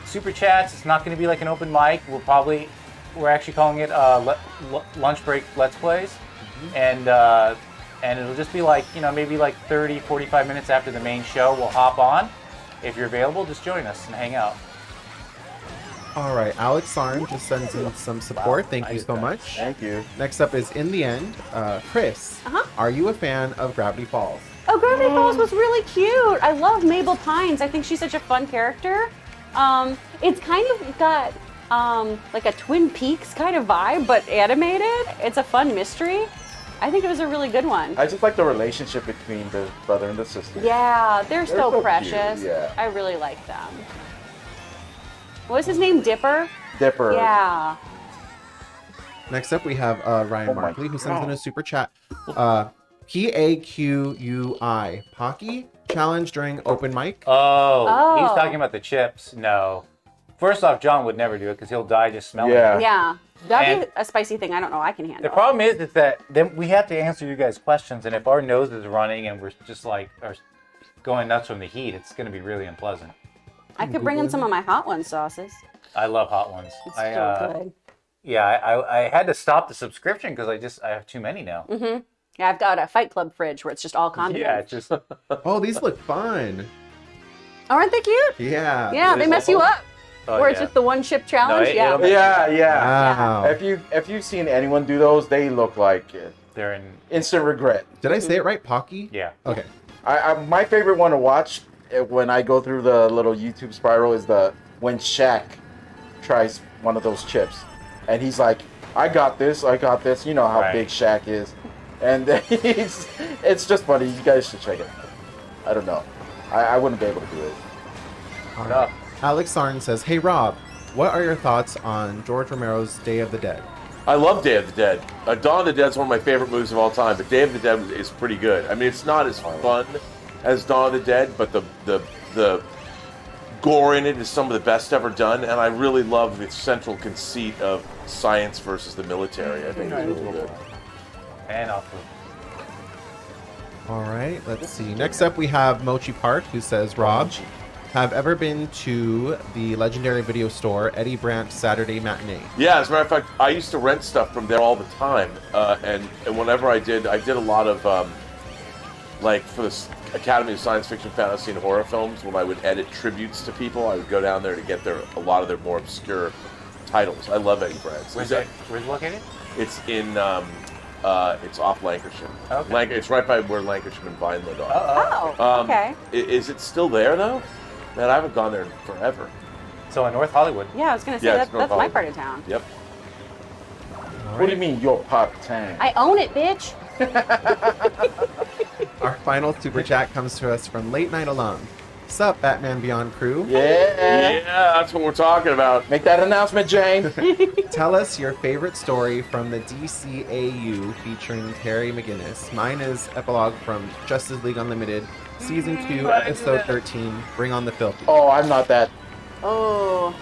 Speaker 1: super chats. It's not going to be like an open mic. We're actually calling it lunch break Let's Plays, and it'll just be maybe 30, 45 minutes after the main show. We'll hop on. If you're available, just join us and hang out.
Speaker 4: All right, Alex Sarn just sends in some support.
Speaker 1: Wow,
Speaker 4: Thank you
Speaker 1: nice
Speaker 4: so
Speaker 1: guy.
Speaker 4: much.
Speaker 3: Thank you.
Speaker 4: Next up is In the End. Chris, are you a fan of Gravity Falls?
Speaker 2: Oh, Gravity Falls was really cute. I love Mabel Pines. I think she's such a fun character. It's kind of got like a Twin Peaks kind of vibe, but animated. It's a fun mystery. I think it was a really good one.
Speaker 3: I just like the relationship between the brother and the sister.
Speaker 2: Yeah, they're so
Speaker 3: so
Speaker 2: precious.
Speaker 3: cute, yeah.
Speaker 2: I really like them. What was his name? Dipper?
Speaker 3: Dipper.
Speaker 2: Yeah.
Speaker 4: Next up, we have Ryan
Speaker 3: Oh my
Speaker 4: Markley, who sends in
Speaker 3: God.
Speaker 4: a super chat. PAQUI. Pocky challenge during open mic.
Speaker 2: Oh.
Speaker 1: He's talking about the chips. No. First off, John would never do it because he'll die just smelling
Speaker 3: Yeah.
Speaker 1: it.
Speaker 2: Yeah. That'd be
Speaker 1: And-
Speaker 2: a spicy thing I don't know I can handle.
Speaker 1: The problem is that then we have to answer you guys' questions, and if our nose is running and we're just going nuts from the heat, it's going to be really unpleasant.
Speaker 2: I could bring in some of my hot one sauces.
Speaker 1: I love hot ones.
Speaker 2: It's so good.
Speaker 1: Yeah, I had to stop the subscription because I have too many now.
Speaker 2: Mm-hmm. Yeah, I've got a Fight Club fridge where it's just all condiments.
Speaker 1: Yeah, it's just.
Speaker 4: Oh, these look fun.
Speaker 2: Oh, aren't they cute?
Speaker 4: Yeah.
Speaker 2: Yeah, they mess you up.
Speaker 1: Oh,
Speaker 2: or it's just the one chip challenge.
Speaker 1: No,
Speaker 4: Wow.
Speaker 3: If you've seen anyone do those, they look like
Speaker 1: they're in
Speaker 3: instant regret.
Speaker 4: Did I say it right? Pocky?
Speaker 1: Yeah.
Speaker 4: Okay.
Speaker 3: My favorite one to watch when I go through the little YouTube spiral is when Shaq tries one of those chips, and he's like, "I got this. You know how big Shaq is, and it's just funny. You guys should check it out. I don't know. I wouldn't be able to do it.
Speaker 4: All right. Alex Sarn says, "Hey Rob, what are your thoughts on George Romero's Day of the Dead?"
Speaker 5: I love Day of the Dead. Dawn of the Dead is one of my favorite movies of all time, but Day of the Dead is pretty good. I mean, it's not as fun as Dawn of the Dead, but the gore in it is some of the best ever done, and I really love the central conceit of science versus the military. I think it's really good.
Speaker 1: And also.
Speaker 4: All right, let's see. Next up, we have Mochi Part, who says, "Rob, have ever been to the legendary video store Eddie Brandt Saturday Matinee?"
Speaker 5: Yeah, as a matter of fact, I used to rent stuff from there all the time, and whenever I did a lot of like for the Academy of Science Fiction, Fantasy, and Horror Films. When I would edit tributes to people, I would go down there to get a lot of their more obscure titles. I love Eddie Brandt.
Speaker 1: Where's it located?
Speaker 5: It's in it's off Lancashire.
Speaker 1: Okay.
Speaker 5: It's right by where Lancashire and Vineland are.
Speaker 2: Oh, okay.
Speaker 5: Is it still there though? Man, I haven't gone there in forever.
Speaker 1: So in North Hollywood.
Speaker 2: Yeah, I was gonna say
Speaker 5: Yeah, it's
Speaker 2: that's
Speaker 5: North
Speaker 2: my
Speaker 5: Hollywood.
Speaker 2: part of town.
Speaker 5: Yep.
Speaker 3: What do you mean your pop tang?
Speaker 2: I own it, bitch.
Speaker 4: Our final super chat comes to us from Late Night Alum. Sup, Batman Beyond crew?
Speaker 3: Yeah.
Speaker 5: That's what we're talking about.
Speaker 3: Make that announcement, Jane.
Speaker 4: Tell us your favorite story from the DCAU featuring Terry McGinnis. Mine is epilogue from Justice League Unlimited, Season 2, Episode 13, Bring on the Filthy.
Speaker 3: Oh, I'm not that.
Speaker 2: Oh.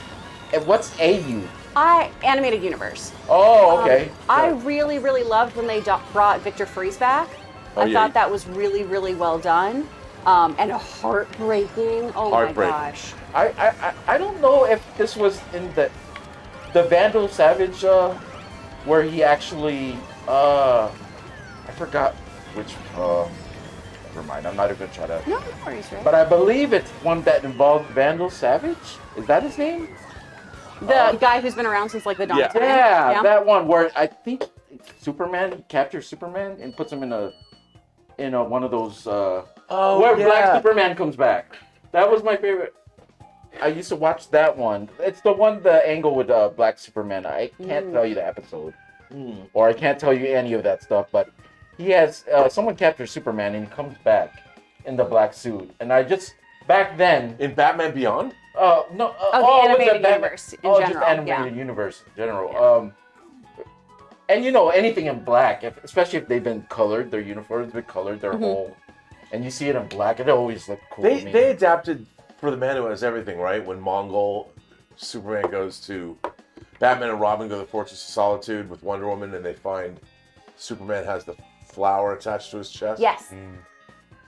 Speaker 3: And what's AU?
Speaker 2: Animated Universe.
Speaker 3: Oh, okay.
Speaker 2: I really, really loved when they brought Victor Freeze back. I thought that was really, really well done. And heartbreaking. Oh my gosh.
Speaker 3: I don't know if this was in the Vandal Savage where he actually I forgot which never mind, I'm not even gonna try to.
Speaker 2: No worries, right?
Speaker 3: But I believe it's one that involved Vandal Savage. Is that his name?
Speaker 2: The guy who's been around since like the dawn of time.
Speaker 3: Yeah, that one where I think Superman captures Superman and puts him in a one of those Black Superman comes back. That was my favorite. I used to watch that one. It's the angle with Black Superman. I can't tell you the episode, or I can't tell you any of that stuff. But he has someone captures Superman and he comes back in the black suit. And I just back then
Speaker 5: in Batman Beyond.
Speaker 2: The animated universe in general.
Speaker 3: Just animated universe in general. And you know, anything in black, especially if they've been colored, their uniforms been colored, their whole, and you see it in black, it always looked cool.
Speaker 5: They adapted for the Man Who Has Everything, right? When Mongol Superman goes to Batman and Robin go to the Fortress of Solitude with Wonder Woman, and they find Superman has the flower attached to his chest.
Speaker 2: Yes.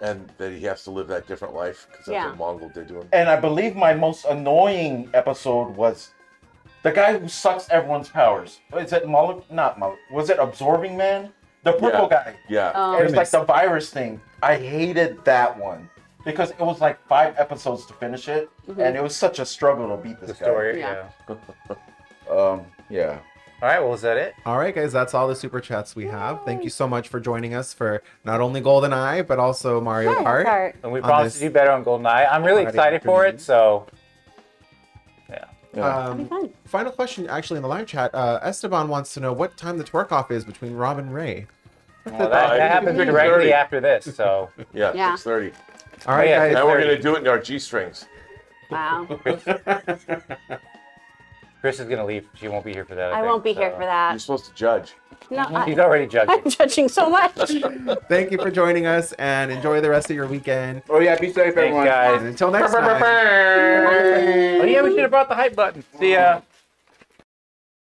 Speaker 5: And that he has to live that different life because that's what Mongol did to him.
Speaker 3: And I believe my most annoying episode was the guy who sucks everyone's powers. Is it Not Moloch. Was it Absorbing Man? The purple guy.
Speaker 5: Yeah.
Speaker 3: It was like the virus thing. I hated that one because it was like 5 episodes to finish it, and it was such a struggle to beat this guy.
Speaker 1: Story,
Speaker 2: Yeah.
Speaker 3: Yeah.
Speaker 1: All right, well, is that it?
Speaker 4: All right, guys, that's all the super chats we have. Thank you so much for joining us for not only GoldenEye, but also Mario Kart.
Speaker 1: And we promise to do better on GoldenEye. I'm really excited for it, so
Speaker 4: Final question, actually, in the live chat. Esteban wants to know what time the twerk off is between Rob and Ray.
Speaker 1: well, that happens directly after this, so.
Speaker 5: Yeah,
Speaker 2: Yeah.
Speaker 5: 6:30.
Speaker 4: All right, guys.
Speaker 5: And we're going to do it in our G-strings.
Speaker 2: Wow.
Speaker 1: Chris is going to leave. She won't be here for that.
Speaker 2: I won't be here for that.
Speaker 5: You're supposed to judge.
Speaker 2: No,
Speaker 1: He's already judging.
Speaker 2: I'm judging so much.
Speaker 4: Thank you for joining us, and enjoy the rest of your weekend.
Speaker 3: Oh yeah, be safe,
Speaker 1: Thanks,
Speaker 3: everyone.
Speaker 1: guys.
Speaker 4: And until next time.
Speaker 1: Oh, yeah, we should have brought the hype button. See ya.